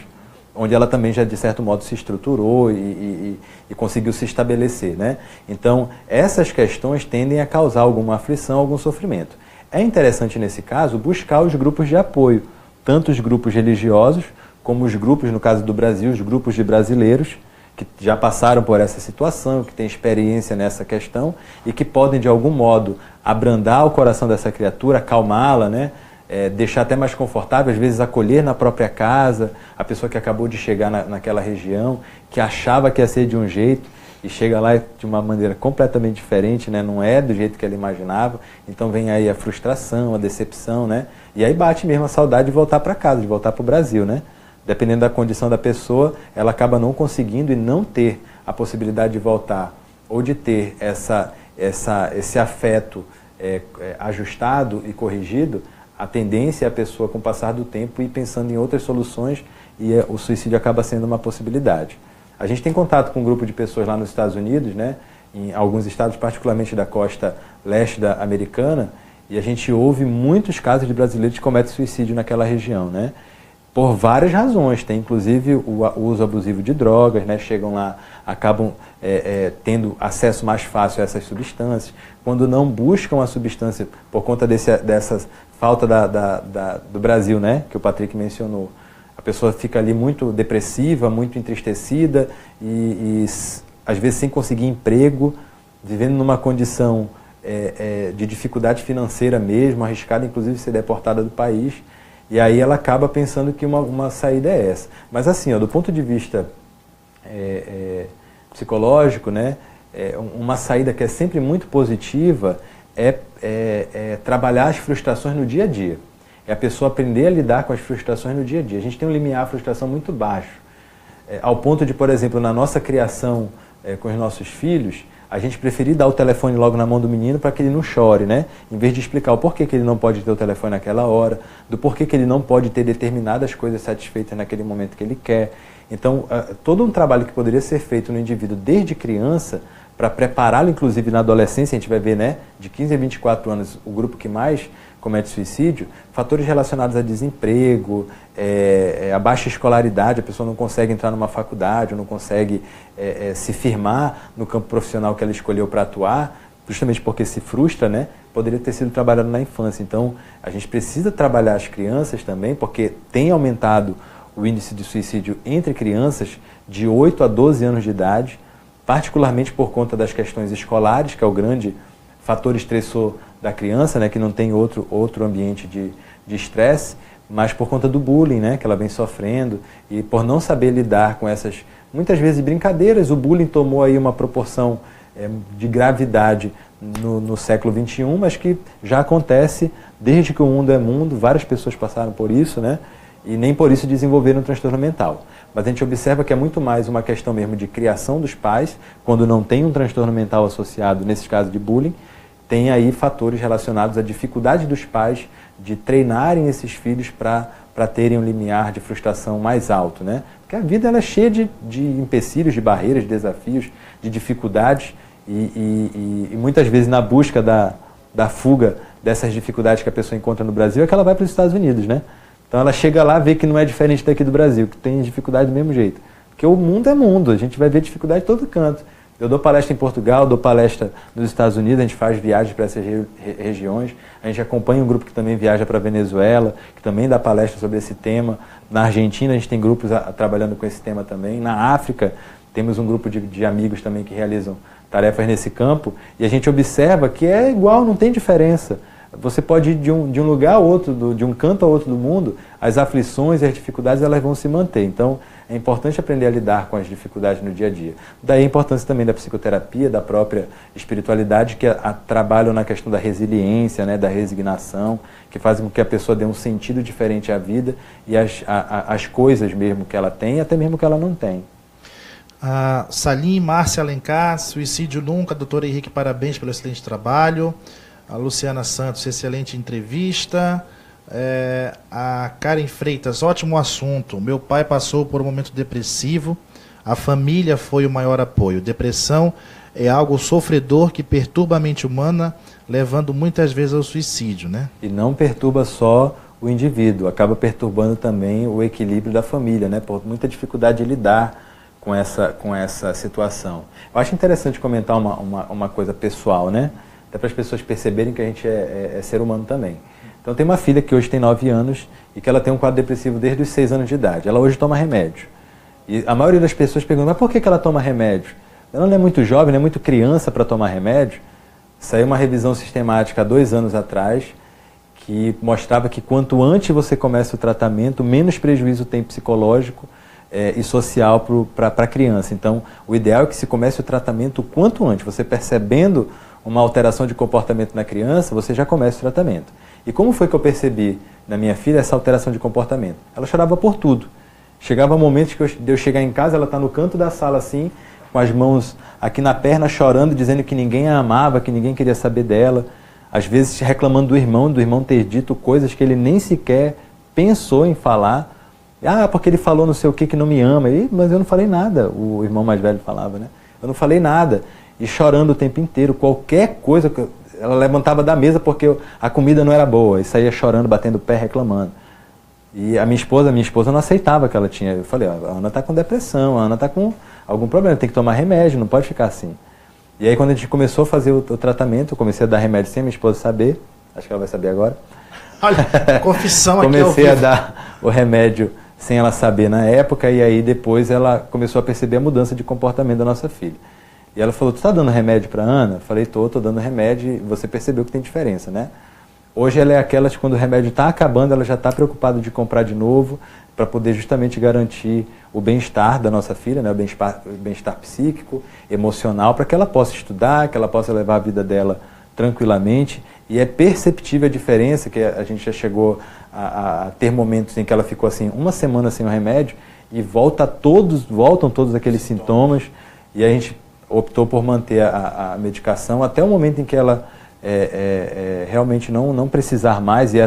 [SPEAKER 2] onde ela também já, de certo modo, se estruturou e conseguiu se estabelecer, né? Então, essas questões tendem a causar alguma aflição, algum sofrimento. É interessante, nesse caso, buscar os grupos de apoio, tanto os grupos religiosos, como os grupos, no caso do Brasil, os grupos de brasileiros, que já passaram por essa situação, que têm experiência nessa questão e que podem, de algum modo, abrandar o coração dessa criatura, acalmá-la, né? Deixar até mais confortável, às vezes acolher na própria casa, a pessoa que acabou de chegar naquela região, que achava que ia ser de um jeito e chega lá de uma maneira completamente diferente, né? Não é do jeito que ela imaginava, então vem aí a frustração, a decepção, né? E aí bate mesmo a saudade de voltar para casa, de voltar para o Brasil, né? Dependendo da condição da pessoa, ela acaba não conseguindo e não ter a possibilidade de voltar ou de ter esse afeto ajustado e corrigido. A tendência é a pessoa, com o passar do tempo, ir pensando em outras soluções e o suicídio acaba sendo uma possibilidade. A gente tem contato com um grupo de pessoas lá nos Estados Unidos, né, em alguns estados, particularmente da costa leste da americana, e a gente ouve muitos casos de brasileiros que cometem suicídio naquela região, né, por várias razões. Tem inclusive o uso abusivo de drogas, né, chegam lá, acabam tendo acesso mais fácil a essas substâncias. Quando não buscam a substância por conta dessas falta do Brasil, né, que o Patrick mencionou, a pessoa fica ali muito depressiva, muito entristecida e às vezes sem conseguir emprego, vivendo numa condição de dificuldade financeira mesmo, arriscada inclusive ser deportada do país, e aí ela acaba pensando que uma saída é essa. Mas assim, ó, do ponto de vista psicológico, né, uma saída que é sempre muito positiva é trabalhar as frustrações no dia a dia. É a pessoa aprender a lidar com as frustrações no dia a dia. A gente tem um limiar de frustração muito baixo. Ao ponto de, por exemplo, na nossa criação com os nossos filhos, a gente preferir dar o telefone logo na mão do menino para que ele não chore, né? Em vez de explicar o porquê que ele não pode ter o telefone naquela hora, do porquê que ele não pode ter determinadas coisas satisfeitas naquele momento que ele quer. Então, todo um trabalho que poderia ser feito no indivíduo desde criança, para prepará-lo, inclusive na adolescência, a gente vai ver, né, de 15 a 24 anos, o grupo que mais comete suicídio, fatores relacionados a desemprego, a baixa escolaridade, a pessoa não consegue entrar numa faculdade, ou não consegue se firmar no campo profissional que ela escolheu para atuar, justamente porque se frustra, né, poderia ter sido trabalhado na infância. Então, a gente precisa trabalhar as crianças também, porque tem aumentado o índice de suicídio entre crianças de 8 a 12 anos de idade, particularmente por conta das questões escolares, que é o grande fator estressor da criança, né, que não tem outro ambiente de estresse, mas por conta do bullying, né, que ela vem sofrendo, e por não saber lidar com essas, muitas vezes, brincadeiras. O bullying tomou aí uma proporção de gravidade no século XXI, mas que já acontece desde que o mundo é mundo, várias pessoas passaram por isso, né, e nem por isso desenvolveram um transtorno mental. Mas a gente observa que é muito mais uma questão mesmo de criação dos pais, quando não tem um transtorno mental associado, nesses casos de bullying, tem aí fatores relacionados à dificuldade dos pais de treinarem esses filhos para terem um limiar de frustração mais alto, né? Porque a vida ela é cheia de empecilhos, de barreiras, de desafios, de dificuldades, e muitas vezes na busca da fuga dessas dificuldades que a pessoa encontra no Brasil é que ela vai para os Estados Unidos, né? Então ela chega lá, vê que não é diferente daqui do Brasil, que tem dificuldade do mesmo jeito. Porque o mundo é mundo, a gente vai ver dificuldade de todo canto. Eu dou palestra em Portugal, dou palestra nos Estados Unidos, a gente faz viagens para essas regiões, a gente acompanha um grupo que também viaja para a Venezuela, que também dá palestra sobre esse tema. Na Argentina a gente tem grupos trabalhando com esse tema também. Na África temos um grupo de amigos também que realizam tarefas nesse campo, e a gente observa que é igual, não tem diferença. Você pode ir de um lugar a outro, de um canto a outro do mundo, as aflições e as dificuldades elas vão se manter. Então, é importante aprender a lidar com as dificuldades no dia a dia. Daí a importância também da psicoterapia, da própria espiritualidade, que trabalham na questão da resiliência, né, da resignação, que fazem com que a pessoa dê um sentido diferente à vida e às coisas mesmo que ela tem, até mesmo que ela não tem.
[SPEAKER 1] Salim, Márcia Alencar, suicídio nunca. Doutor Henrique, parabéns pelo excelente trabalho. A Luciana Santos, excelente entrevista. A Karen Freitas, ótimo assunto. Meu pai passou por um momento depressivo, a família foi o maior apoio. Depressão é algo sofredor que perturba a mente humana, levando muitas vezes ao suicídio, né? E
[SPEAKER 2] não perturba só o indivíduo, acaba perturbando também o equilíbrio da família, né? Por muita dificuldade de lidar com essa situação. Eu acho interessante comentar uma coisa pessoal, né? Até para as pessoas perceberem que a gente é ser humano também. Então, tem uma filha que hoje tem 9 anos e que ela tem um quadro depressivo desde os 6 anos de idade. Ela hoje toma remédio. E a maioria das pessoas pergunta, mas por que ela toma remédio? Ela não é muito jovem, não é muito criança para tomar remédio. Saiu uma revisão sistemática há 2 anos atrás, que mostrava que quanto antes você começa o tratamento, menos prejuízo tem psicológico e social para a criança. Então, o ideal é que se comece o tratamento o quanto antes. Você percebendo uma alteração de comportamento na criança, você já começa o tratamento. E como foi que eu percebi na minha filha essa alteração de comportamento? Ela chorava por tudo. Chegava momentos de eu chegar em casa, ela está no canto da sala assim, com as mãos aqui na perna, chorando, dizendo que ninguém a amava, que ninguém queria saber dela. Às vezes reclamando do irmão ter dito coisas que ele nem sequer pensou em falar. Ah, porque ele falou não sei o que não me ama. Mas eu não falei nada, o irmão mais velho falava, né? Eu não falei nada. E chorando o tempo inteiro, qualquer coisa, ela levantava da mesa porque a comida não era boa, e saía chorando, batendo o pé, reclamando. E a minha esposa não aceitava que ela tinha. Eu falei, a Ana está com depressão, a Ana está com algum problema, tem que tomar remédio, não pode ficar assim. E aí quando a gente começou a fazer o tratamento, eu comecei a dar remédio sem minha esposa saber, acho que ela vai saber agora.
[SPEAKER 1] Olha, confissão aqui.
[SPEAKER 2] Comecei a dar o remédio sem ela saber na época, e aí depois ela começou a perceber a mudança de comportamento da nossa filha. E ela falou, tu está dando remédio para Ana? Eu falei, tô dando remédio, e você percebeu que tem diferença, né? Hoje ela é aquela que quando o remédio está acabando, ela já está preocupada de comprar de novo, para poder justamente garantir o bem-estar da nossa filha, né? O bem-estar psíquico, emocional, para que ela possa estudar, que ela possa levar a vida dela tranquilamente. E é perceptível a diferença, que a gente já chegou a ter momentos em que ela ficou assim, 1 semana sem o remédio, e voltam todos aqueles sintomas, e a gente optou por manter a medicação até o momento em que ela realmente não precisar mais, e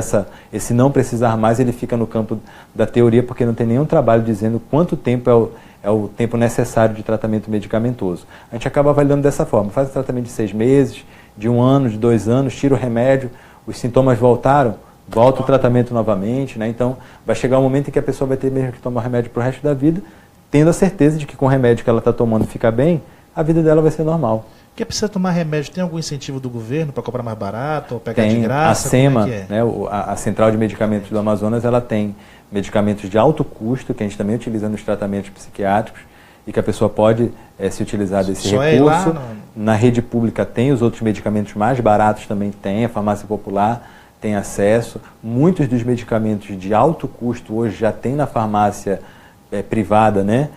[SPEAKER 2] esse não precisar mais ele fica no campo da teoria, porque não tem nenhum trabalho dizendo quanto tempo é o tempo necessário de tratamento medicamentoso. A gente acaba avaliando dessa forma, faz o tratamento de 6 meses, de 1 ano, de 2 anos, tira o remédio, os sintomas voltaram, volta o tratamento novamente, né? Então vai chegar um momento em que a pessoa vai ter mesmo que tomar remédio para o resto da vida, tendo a certeza de que com o remédio que ela está tomando fica bem, a vida dela vai ser normal.
[SPEAKER 1] Porque precisa tomar remédio, tem algum incentivo do governo para comprar mais barato ou pegar de
[SPEAKER 2] A
[SPEAKER 1] graça?
[SPEAKER 2] SEMA, né, a Central de Medicamentos do Amazonas, ela tem medicamentos de alto custo, que a gente também utiliza nos tratamentos psiquiátricos, e que a pessoa pode se utilizar desse recurso. Na rede pública tem, os outros medicamentos mais baratos também tem, a farmácia popular tem acesso. Muitos dos medicamentos de alto custo hoje já tem na farmácia privada, né?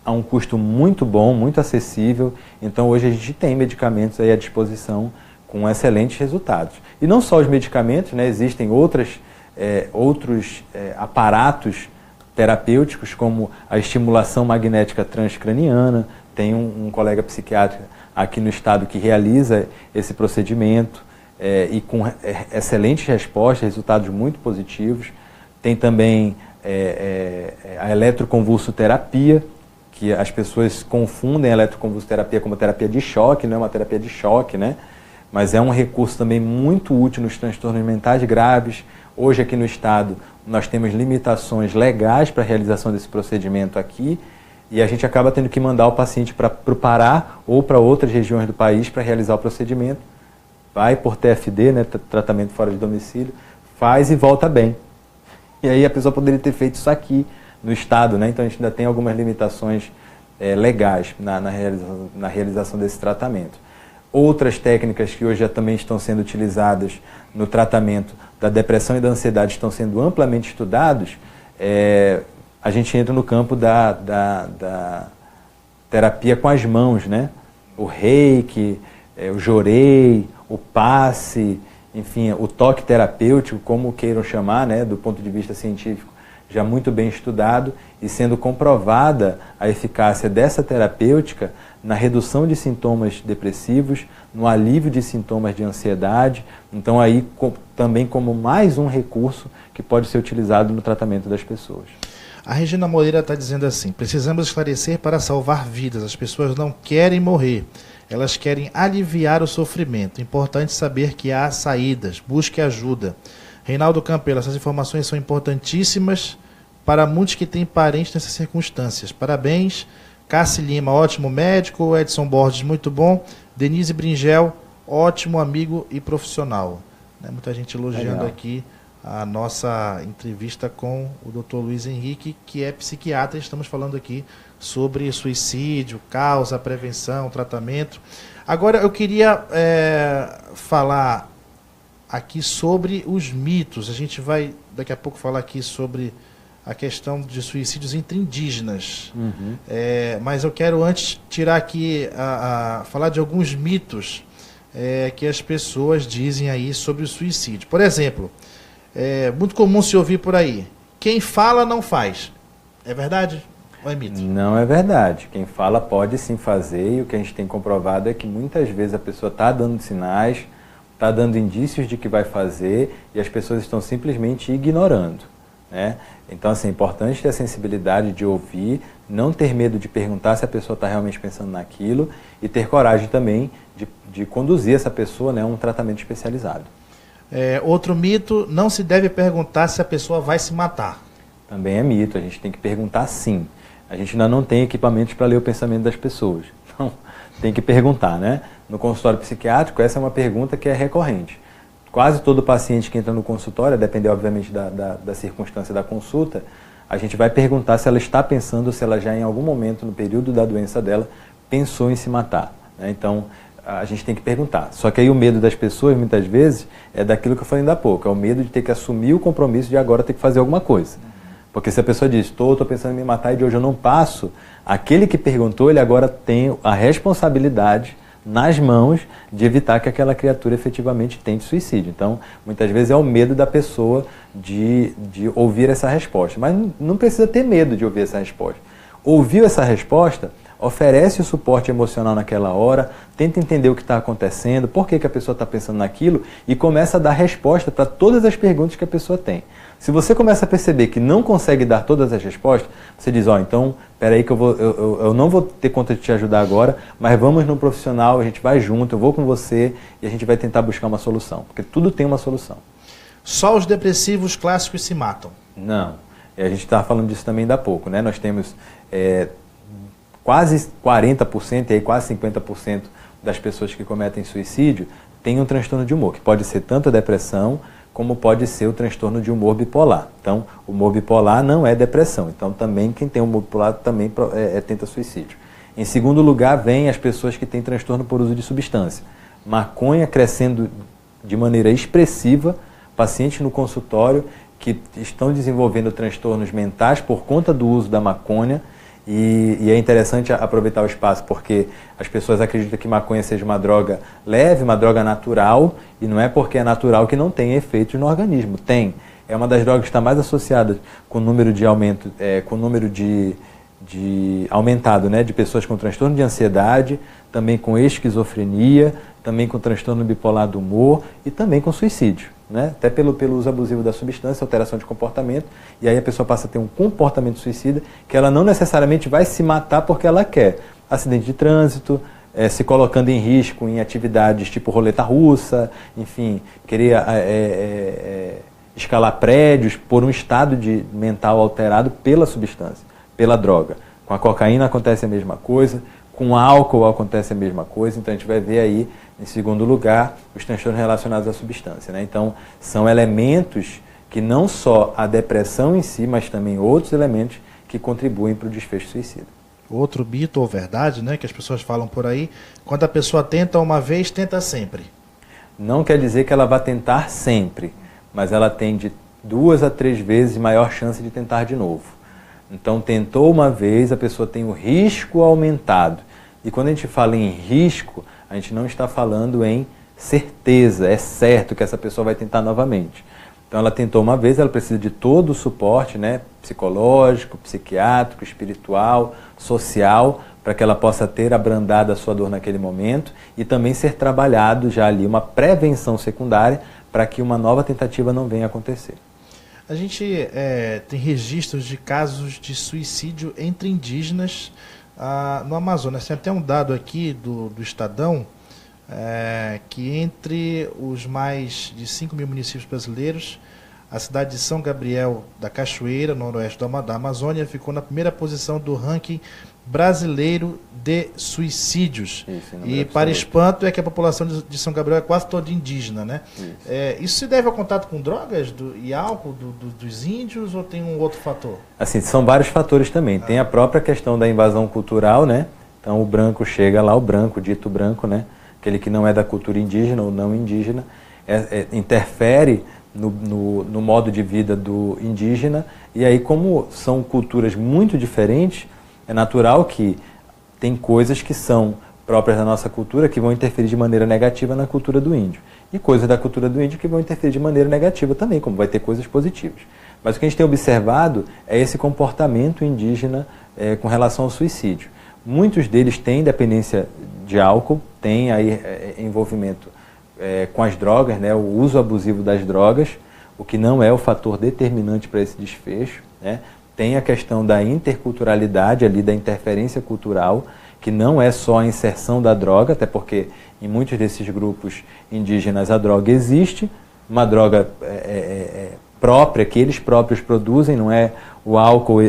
[SPEAKER 2] A um custo muito bom, muito acessível. Então hoje a gente tem medicamentos aí à disposição com excelentes resultados. E não só os medicamentos, né? Existem outros aparatos terapêuticos, como a estimulação magnética transcraniana. Tem um colega psiquiatra aqui no estado que realiza esse procedimento e com excelentes respostas, resultados muito positivos. Tem também a eletroconvulsoterapia, que as pessoas confundem a eletroconvulsoterapia como terapia de choque, não é uma terapia de choque, né? Mas é um recurso também muito útil nos transtornos mentais graves. Hoje aqui no estado nós temos limitações legais para a realização desse procedimento aqui, e a gente acaba tendo que mandar o paciente para o Pará ou para outras regiões do país para realizar o procedimento. Vai por TFD, né, tratamento fora de domicílio, faz e volta bem. E aí a pessoa poderia ter feito isso aqui no estado, né? Então a gente ainda tem algumas limitações legais na realização desse tratamento. Outras técnicas que hoje já também estão sendo utilizadas no tratamento da depressão e da ansiedade estão sendo amplamente estudados. A gente entra no campo da terapia com as mãos, né? O reiki, o jorei, o passe, enfim, o toque terapêutico, como queiram chamar, né? Do ponto de vista científico, já muito bem estudado e sendo comprovada a eficácia dessa terapêutica na redução de sintomas depressivos, no alívio de sintomas de ansiedade. Então aí também como mais um recurso que pode ser utilizado no tratamento das pessoas.
[SPEAKER 1] A Regina Moreira está dizendo assim: precisamos esclarecer para salvar vidas. As pessoas não querem morrer, elas querem aliviar o sofrimento. Importante saber que há saídas, busque ajuda. Reinaldo Campelo, essas informações são importantíssimas para muitos que têm parentes nessas circunstâncias. Parabéns. Cassi Lima, ótimo médico. Edson Borges, muito bom. Denise Bringel, ótimo amigo e profissional. Muita gente elogiando aqui a nossa entrevista com o Dr. Luiz Henrique, que é psiquiatra. Estamos falando aqui sobre suicídio, causa, prevenção, tratamento. Agora eu queria falar aqui sobre os mitos. A gente vai daqui a pouco falar aqui sobre a questão de suicídios entre indígenas. Mas eu quero antes tirar aqui, falar de alguns mitos que as pessoas dizem aí sobre o suicídio. Por exemplo, é muito comum se ouvir por aí: quem fala não faz. É verdade ou é mito?
[SPEAKER 2] Não é verdade. Quem fala pode sim fazer, e o que a gente tem comprovado é que muitas vezes a pessoa está dando sinais, está dando indícios de que vai fazer, e as pessoas estão simplesmente ignorando, né? Então, assim, é importante ter a sensibilidade de ouvir, não ter medo de perguntar se a pessoa está realmente pensando naquilo, e ter coragem também de conduzir essa pessoa, né, a um tratamento especializado.
[SPEAKER 1] Outro mito: não se deve perguntar se a pessoa vai se matar.
[SPEAKER 2] Também é mito, a gente tem que perguntar sim. A gente ainda não tem equipamentos para ler o pensamento das pessoas. Então, tem que perguntar, né? No consultório psiquiátrico, essa é uma pergunta que é recorrente. Quase todo paciente que entra no consultório, a depender obviamente da circunstância da consulta, a gente vai perguntar se ela está pensando, se ela já em algum momento no período da doença dela pensou em se matar, né? Então, a gente tem que perguntar. Só que aí o medo das pessoas, muitas vezes, é daquilo que eu falei ainda há pouco, é o medo de ter que assumir o compromisso de agora ter que fazer alguma coisa. Porque se a pessoa diz: estou pensando em me matar e de hoje eu não passo, aquele que perguntou, ele agora tem a responsabilidade nas mãos de evitar que aquela criatura efetivamente tente suicídio. Então, muitas vezes é o medo da pessoa de ouvir essa resposta. Mas não precisa ter medo de ouvir essa resposta. Ouviu essa resposta, oferece o suporte emocional naquela hora, tenta entender o que está acontecendo, por que a pessoa está pensando naquilo, e começa a dar resposta para todas as perguntas que a pessoa tem. Se você começa a perceber que não consegue dar todas as respostas, você diz: então, peraí que eu não vou ter conta de te ajudar agora, mas vamos no profissional, a gente vai junto, eu vou com você e a gente vai tentar buscar uma solução, porque tudo tem uma solução.
[SPEAKER 1] Só os depressivos clássicos se matam?
[SPEAKER 2] Não. E a gente estava falando disso também ainda há pouco, né? Nós temos quase 40%, e aí quase 50% das pessoas que cometem suicídio têm um transtorno de humor, que pode ser tanto a depressão, como pode ser o transtorno de humor bipolar. Então, o humor bipolar não é depressão. Então, também quem tem humor bipolar também tenta suicídio. Em segundo lugar, vem as pessoas que têm transtorno por uso de substância. Maconha crescendo de maneira expressiva, pacientes no consultório que estão desenvolvendo transtornos mentais por conta do uso da maconha. E é interessante aproveitar o espaço, porque as pessoas acreditam que maconha seja uma droga leve, uma droga natural, e não é porque é natural que não tem efeitos no organismo. Tem. É uma das drogas que está mais associada com o número de aumento, com o número de aumentado, né, de pessoas com transtorno de ansiedade, também com esquizofrenia, também com transtorno bipolar do humor e também com suicídio, né? Até pelo uso abusivo da substância, alteração de comportamento, e aí a pessoa passa a ter um comportamento suicida que ela não necessariamente vai se matar porque ela quer. Acidente de trânsito, se colocando em risco em atividades tipo roleta russa, enfim, querer escalar prédios por um estado mental alterado pela substância, pela droga. Com a cocaína acontece a mesma coisa, com o álcool acontece a mesma coisa, então a gente vai ver aí, em segundo lugar, os transtornos relacionados à substância, né? Então, são elementos que não só a depressão em si, mas também outros elementos que contribuem para o desfecho suicida.
[SPEAKER 1] Outro mito ou verdade, né, que as pessoas falam por aí: quando a pessoa tenta uma vez, tenta sempre.
[SPEAKER 2] Não quer dizer que ela vai tentar sempre, mas ela tem de 2 a 3 vezes maior chance de tentar de novo. Então, tentou uma vez, a pessoa tem o risco aumentado. E quando a gente fala em risco, a gente não está falando em certeza, é certo que essa pessoa vai tentar novamente. Então, ela tentou uma vez, ela precisa de todo o suporte, né, psicológico, psiquiátrico, espiritual, social, para que ela possa ter abrandado a sua dor naquele momento e também ser trabalhado já ali uma prevenção secundária para que uma nova tentativa não venha a acontecer.
[SPEAKER 1] A gente tem registros de casos de suicídio entre indígenas no Amazonas. Tem até um dado aqui do Estadão, que entre os mais de 5 mil municípios brasileiros, a cidade de São Gabriel da Cachoeira, no noroeste da Amazônia, ficou na primeira posição do ranking brasileiro de suicídios.
[SPEAKER 2] Isso,
[SPEAKER 1] e para espanto é que a população de São Gabriel é quase toda indígena, né? Isso se deve ao contato com drogas e álcool dos índios ou tem um outro fator?
[SPEAKER 2] Assim, são vários fatores também. Tem a própria questão da invasão cultural, né? Então o branco chega lá, o branco, dito branco, né? Aquele que não é da cultura indígena ou não indígena, interfere no modo de vida do indígena, e aí como são culturas muito diferentes, é natural que tem coisas que são próprias da nossa cultura que vão interferir de maneira negativa na cultura do índio. E coisas da cultura do índio que vão interferir de maneira negativa também, como vai ter coisas positivas. Mas o que a gente tem observado é esse comportamento indígena com relação ao suicídio. Muitos deles têm dependência de álcool, têm aí envolvimento com as drogas, né, o uso abusivo das drogas, o que não é o fator determinante para esse desfecho, né? Tem a questão da interculturalidade ali, da interferência cultural, que não é só a inserção da droga, até porque em muitos desses grupos indígenas a droga existe, uma droga própria, que eles próprios produzem, não é o álcool,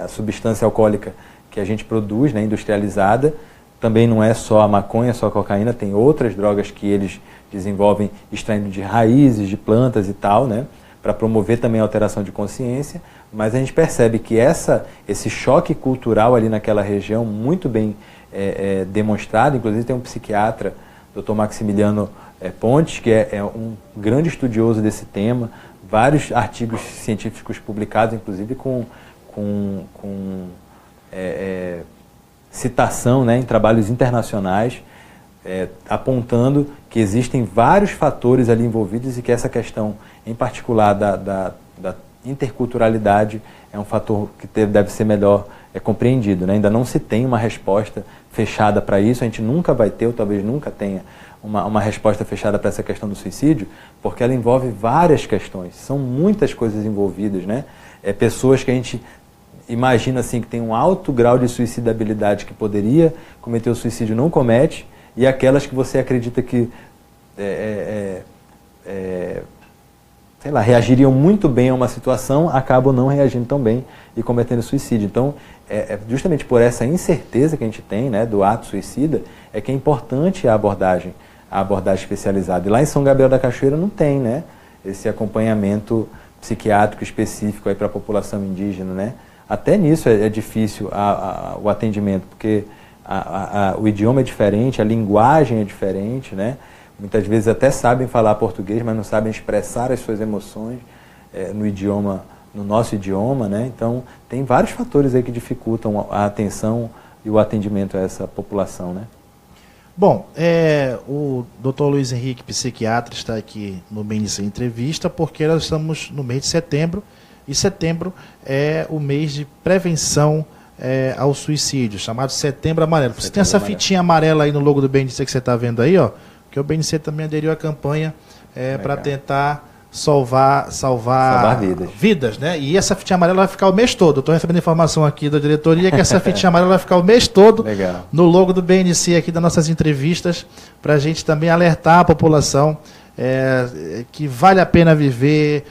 [SPEAKER 2] a substância alcoólica que a gente produz, né, industrializada. Também não é só a maconha, só a cocaína, tem outras drogas que eles desenvolvem extraindo de raízes, de plantas e tal, né, para promover também a alteração de consciência. Mas a gente percebe que esse choque cultural ali naquela região, muito bem demonstrado, inclusive tem um psiquiatra, Dr. Maximiliano Pontes, que é um grande estudioso desse tema, vários artigos científicos publicados, inclusive com citação, né, em trabalhos internacionais, apontando que existem vários fatores ali envolvidos e que essa questão, em particular da interculturalidade, é um fator que deve ser melhor compreendido, né? Ainda não se tem uma resposta fechada para isso, a gente nunca vai ter, ou talvez nunca tenha, uma resposta fechada para essa questão do suicídio, porque ela envolve várias questões, são muitas coisas envolvidas, né? Pessoas que a gente imagina assim, que tem um alto grau de suicidabilidade que poderia cometer o suicídio não comete, e aquelas que você acredita que sei lá, reagiriam muito bem a uma situação, acabam não reagindo tão bem e cometendo suicídio. Então, justamente por essa incerteza que a gente tem, né, do ato suicida, é que é importante a abordagem especializada. E lá em São Gabriel da Cachoeira não tem, né, esse acompanhamento psiquiátrico específico para a população indígena, né. Até nisso é difícil o atendimento, porque o idioma é diferente, a linguagem é diferente, né. Muitas vezes até sabem falar português, mas não sabem expressar as suas emoções no nosso idioma, né? Então, tem vários fatores aí que dificultam a atenção e o atendimento a essa população, né?
[SPEAKER 1] Bom, o Dr. Luiz Henrique, psiquiatra, está aqui no BNC Entrevista, porque nós estamos no mês de setembro, e setembro é o mês de prevenção ao suicídio, chamado Setembro Amarelo. Você tem essa fitinha amarela aí no logo do BNC que você está vendo aí, ó, que o BNC também aderiu à campanha para tentar salvar vidas, né? E essa fitinha amarela vai ficar o mês todo. Estou recebendo informação aqui da diretoria que essa fitinha amarela vai ficar o mês todo no logo do BNC aqui das nossas entrevistas, para a gente também alertar a população que vale a pena viver.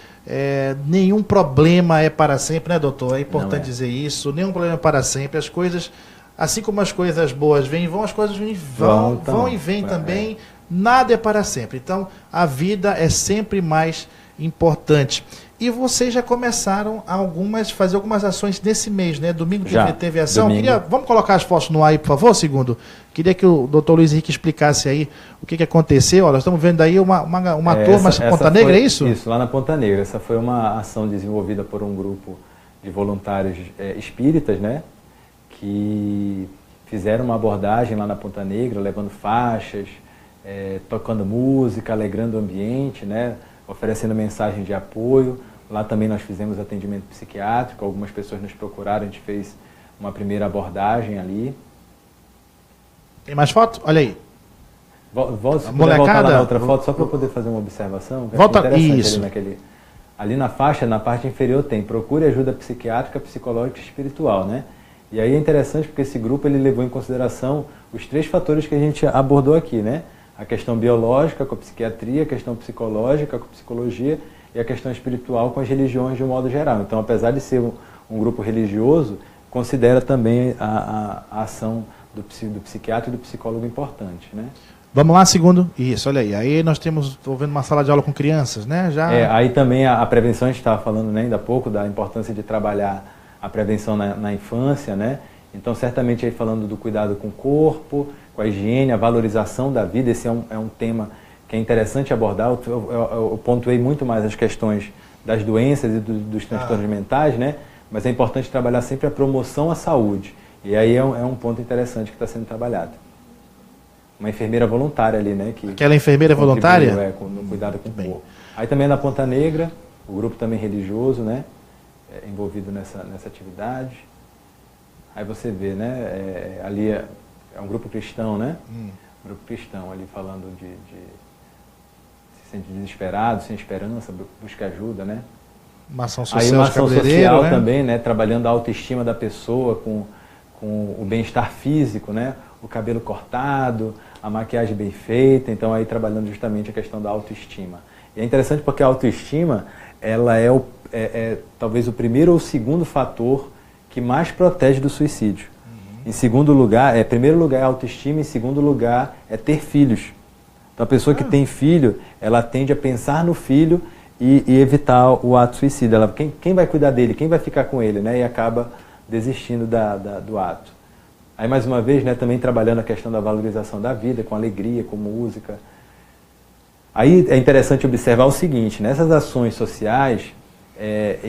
[SPEAKER 1] Nenhum problema é para sempre, né, doutor? É importante dizer isso. Nenhum problema é para sempre. As coisas, assim como as coisas boas vêm e vão, as coisas vão e vêm também. Nada é para sempre. Então, a vida é sempre mais importante. E vocês já começaram fazer algumas ações nesse mês, né? Domingo teve ação. Vamos colocar as fotos no ar aí, por favor, segundo? Queria que o doutor Luiz Henrique explicasse aí o que aconteceu. Olha, nós estamos vendo aí uma turma Ponta Negra, é isso?
[SPEAKER 2] Isso, lá na Ponta Negra. Essa foi uma ação desenvolvida por um grupo de voluntários espíritas, né? Que fizeram uma abordagem lá na Ponta Negra, levando faixas, tocando música, alegrando o ambiente, né? Oferecendo mensagem de apoio. Lá também nós fizemos atendimento psiquiátrico, algumas pessoas nos procuraram, a gente fez uma primeira abordagem ali.
[SPEAKER 1] Tem mais foto? Olha aí.
[SPEAKER 2] Voltar lá na outra foto, só para eu poder fazer uma observação.
[SPEAKER 1] Volta, isso.
[SPEAKER 2] Ali na faixa, na parte inferior tem procure ajuda psiquiátrica, psicológica e espiritual, né? E aí é interessante porque esse grupo ele levou em consideração os 3 fatores que a gente abordou aqui, né? A questão biológica com a psiquiatria, a questão psicológica com a psicologia e a questão espiritual com as religiões de um modo geral. Então, apesar de ser um grupo religioso, considera também a ação do psiquiatra e do psicólogo importante, né?
[SPEAKER 1] Vamos lá, segundo. Isso, olha aí. Aí nós estou vendo uma sala de aula com crianças, né? Já...
[SPEAKER 2] aí também a prevenção, a gente estava falando, né, ainda há pouco, da importância de trabalhar a prevenção na infância, né? Então, certamente aí falando do cuidado com o corpo, com a higiene, a valorização da vida, esse é um tema que é interessante abordar. Eu pontuei muito mais as questões das doenças e dos transtornos mentais, né? Mas é importante trabalhar sempre a promoção à saúde. E aí é um ponto interessante que está sendo trabalhado. Uma enfermeira voluntária ali, né?
[SPEAKER 1] Aquela enfermeira voluntária?
[SPEAKER 2] No cuidado com o corpo. Aí também na Ponta Negra, o grupo também religioso, né? Envolvido nessa atividade. Aí você vê, né? Ali é um grupo cristão, né? Um grupo cristão ali falando de se sente desesperado, sem esperança, busca ajuda, né?
[SPEAKER 1] Uma ação social,
[SPEAKER 2] aí uma ação social,
[SPEAKER 1] né?
[SPEAKER 2] também, né? Trabalhando a autoestima da pessoa com o bem-estar físico, né? O cabelo cortado, a maquiagem bem feita, então aí trabalhando justamente a questão da autoestima. E é interessante porque a autoestima, ela é talvez o primeiro ou segundo fator que mais protege do suicídio. Em segundo lugar, primeiro lugar é a autoestima, em segundo lugar é ter filhos. Então a pessoa que tem filho, ela tende a pensar no filho e evitar o ato suicida. Quem vai cuidar dele? Quem vai ficar com ele? Né? E acaba desistindo do ato. Aí mais uma vez, né, também trabalhando a questão da valorização da vida, com alegria, com música. Aí é interessante observar o seguinte, nessas ações sociais,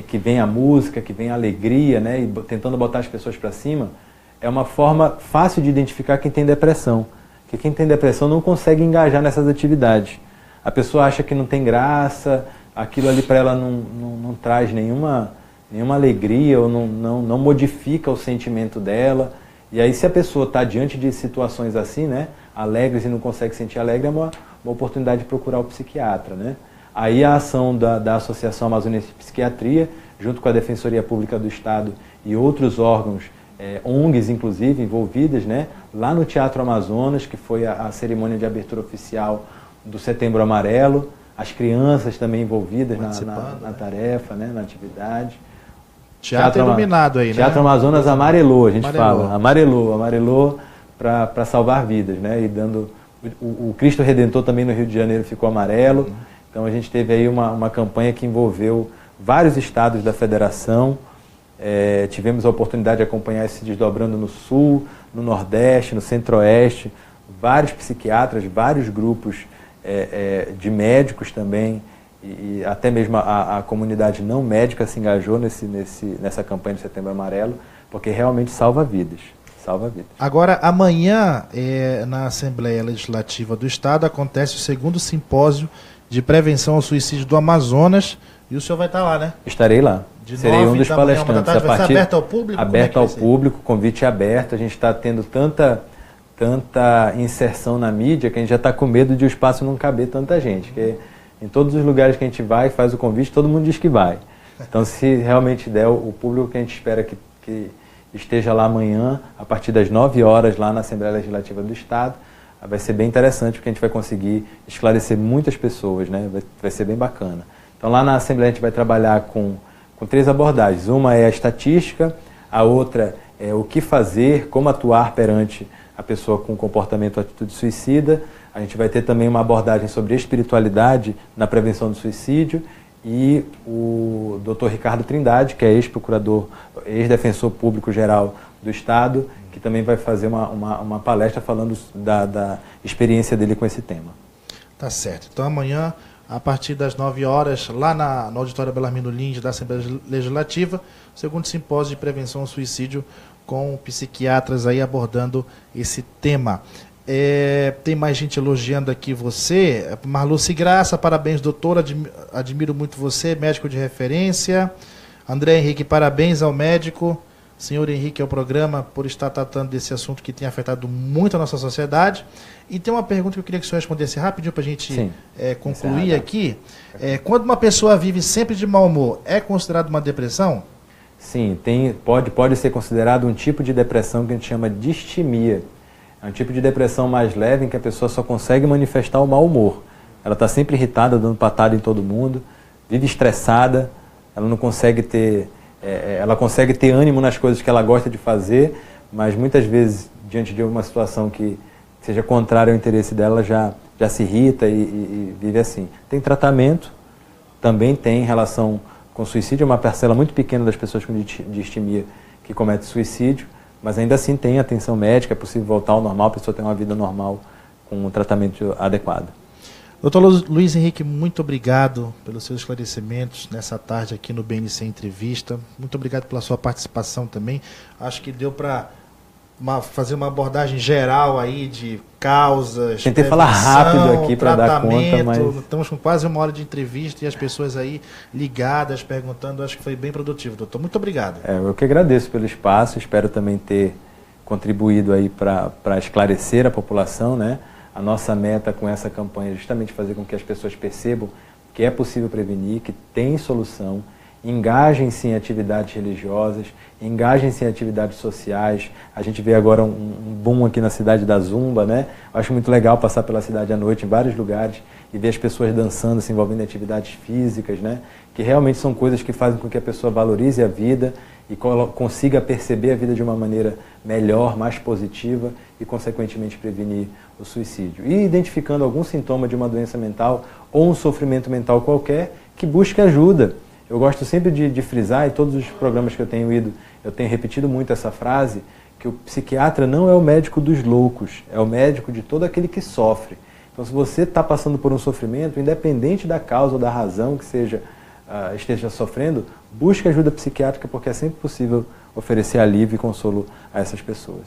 [SPEAKER 2] que vem a música, que vem a alegria, né, e tentando botar as pessoas para cima, é uma forma fácil de identificar quem tem depressão. Porque quem tem depressão não consegue engajar nessas atividades. A pessoa acha que não tem graça, aquilo ali para ela não traz nenhuma alegria, ou não modifica o sentimento dela. E aí, se a pessoa está diante de situações assim, né, alegres e não consegue sentir alegre, é uma oportunidade de procurar o psiquiatra, né? Aí a ação da Associação Amazonense de Psiquiatria, junto com a Defensoria Pública do Estado e outros órgãos, ONGs inclusive, envolvidas, né, lá no Teatro Amazonas, que foi a cerimônia de abertura oficial do Setembro Amarelo, as crianças também envolvidas na tarefa, né, na atividade.
[SPEAKER 1] Teatro iluminado aí, né?
[SPEAKER 2] Teatro Amazonas amarelou, a gente fala. Amarelou para salvar vidas, né? E dando... O Cristo Redentor também no Rio de Janeiro ficou amarelo. Então a gente teve aí uma campanha que envolveu vários estados da federação. Tivemos a oportunidade de acompanhar isso se desdobrando no Sul, no Nordeste, no Centro-Oeste. Vários psiquiatras, vários grupos de médicos também. E até mesmo a comunidade não médica se engajou nessa campanha de Setembro Amarelo, porque realmente salva vidas. Salva vidas.
[SPEAKER 1] Agora, amanhã, na Assembleia Legislativa do Estado, acontece o segundo simpósio de prevenção ao suicídio do Amazonas, e o senhor vai estar lá, né?
[SPEAKER 2] Estarei lá. Serei um dos palestrantes.
[SPEAKER 1] Vai ser aberto ao público?
[SPEAKER 2] Aberto ao público, convite aberto. A gente está tendo tanta inserção na mídia que a gente já está com medo de o espaço não caber tanta gente. Porque em todos os lugares que a gente vai, faz o convite, todo mundo diz que vai. Então, se realmente der, o público que a gente espera que esteja lá amanhã, a partir das 9 horas, lá na Assembleia Legislativa do Estado, vai ser bem interessante, porque a gente vai conseguir esclarecer muitas pessoas, né? Vai ser bem bacana. Então, lá na Assembleia a gente vai trabalhar com 3 abordagens. Uma é a estatística, a outra é o que fazer, como atuar perante a pessoa com comportamento ou atitude suicida. A gente vai ter também uma abordagem sobre espiritualidade na prevenção do suicídio, e o Dr. Ricardo Trindade, que é ex-procurador, ex-defensor público geral do Estado, que também vai fazer uma palestra falando da experiência dele com esse tema.
[SPEAKER 1] Tá certo. Então amanhã, a partir das 9 horas, lá no auditório Belarmino Lins da Assembleia Legislativa, o segundo simpósio de prevenção ao suicídio com psiquiatras aí abordando esse tema. Tem mais gente elogiando aqui você. Marluce Graça, parabéns, doutor, admiro muito você, médico de referência. André Henrique, parabéns ao médico. Senhor Henrique, ao programa, por estar tratando desse assunto que tem afetado muito a nossa sociedade. E tem uma pergunta que eu queria que o senhor respondesse rapidinho para a gente concluir aqui. Quando uma pessoa vive sempre de mau humor, é considerado uma depressão?
[SPEAKER 2] Sim, pode ser considerado um tipo de depressão que a gente chama de distimia. É um tipo de depressão mais leve em que a pessoa só consegue manifestar o mau humor. Ela está sempre irritada, dando patada em todo mundo, vive estressada, ela não consegue ter, ela consegue ter ânimo nas coisas que ela gosta de fazer, mas muitas vezes, diante de uma situação que seja contrária ao interesse dela, já se irrita e vive assim. Tem tratamento, também tem relação com suicídio, é uma parcela muito pequena das pessoas com distimia que comete suicídio, mas ainda assim tem atenção médica, é possível voltar ao normal, a pessoa tem uma vida normal com um tratamento adequado.
[SPEAKER 1] Doutor Luiz Henrique, muito obrigado pelos seus esclarecimentos nessa tarde aqui no BNC Entrevista. Muito obrigado pela sua participação também. Acho que deu para fazer uma abordagem geral aí de causas.
[SPEAKER 2] Tentei falar rápido aqui para dar conta, mas
[SPEAKER 1] estamos com quase 1 hora de entrevista e as pessoas aí ligadas, perguntando. Acho que foi bem produtivo, doutor. Muito obrigado.
[SPEAKER 2] Eu que agradeço pelo espaço, espero também ter contribuído aí para esclarecer a população, né? A nossa meta com essa campanha é justamente fazer com que as pessoas percebam que é possível prevenir, que tem solução, engajem-se em atividades religiosas, engajem-se em atividades sociais. A gente vê agora um boom aqui na cidade da Zumba, né? Eu acho muito legal passar pela cidade à noite em vários lugares e ver as pessoas dançando, se envolvendo em atividades físicas, né? Que realmente são coisas que fazem com que a pessoa valorize a vida e consiga perceber a vida de uma maneira melhor, mais positiva e, consequentemente, prevenir o suicídio. E identificando algum sintoma de uma doença mental ou um sofrimento mental qualquer, que busque ajuda. Eu gosto sempre de frisar, em todos os programas que eu tenho ido, eu tenho repetido muito essa frase, que o psiquiatra não é o médico dos loucos, é o médico de todo aquele que sofre. Então, se você está passando por um sofrimento, independente da causa ou da razão que esteja sofrendo, busque ajuda psiquiátrica, porque é sempre possível oferecer alívio e consolo a essas pessoas.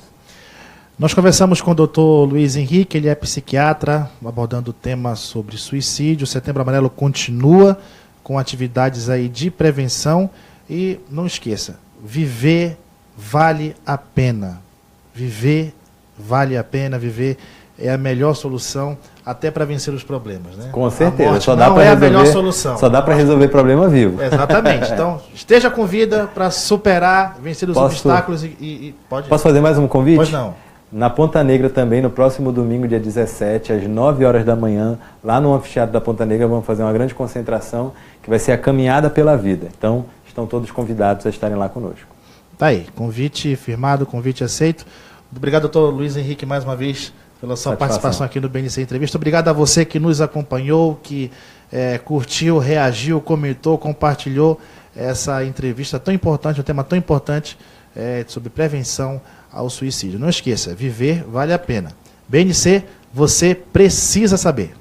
[SPEAKER 1] Nós conversamos com o Dr. Luiz Henrique, ele é psiquiatra, abordando o tema sobre suicídio. O Setembro Amarelo continua com atividades aí de prevenção e não esqueça, viver vale a pena. Viver vale a pena, viver é a melhor solução até para vencer os problemas, né?
[SPEAKER 2] Com certeza,
[SPEAKER 1] só dá para a melhor solução.
[SPEAKER 2] Só dá para resolver problema vivo.
[SPEAKER 1] Exatamente. Então, esteja com vida para superar, vencer os obstáculos e pode.
[SPEAKER 2] Posso fazer mais um convite?
[SPEAKER 1] Pois não.
[SPEAKER 2] Na Ponta Negra também, no próximo domingo, dia 17, às 9 horas da manhã, lá no Anfiteatro da Ponta Negra, vamos fazer uma grande concentração, que vai ser a Caminhada pela Vida. Então, estão todos convidados a estarem lá conosco.
[SPEAKER 1] Tá aí, convite firmado, convite aceito. Obrigado, doutor Luiz Henrique, mais uma vez, pela sua participação aqui no BNC Entrevista. Obrigado a você que nos acompanhou, que curtiu, reagiu, comentou, compartilhou essa entrevista tão importante, um tema tão importante sobre prevenção ao suicídio. Não esqueça, viver vale a pena. BNC, você precisa saber.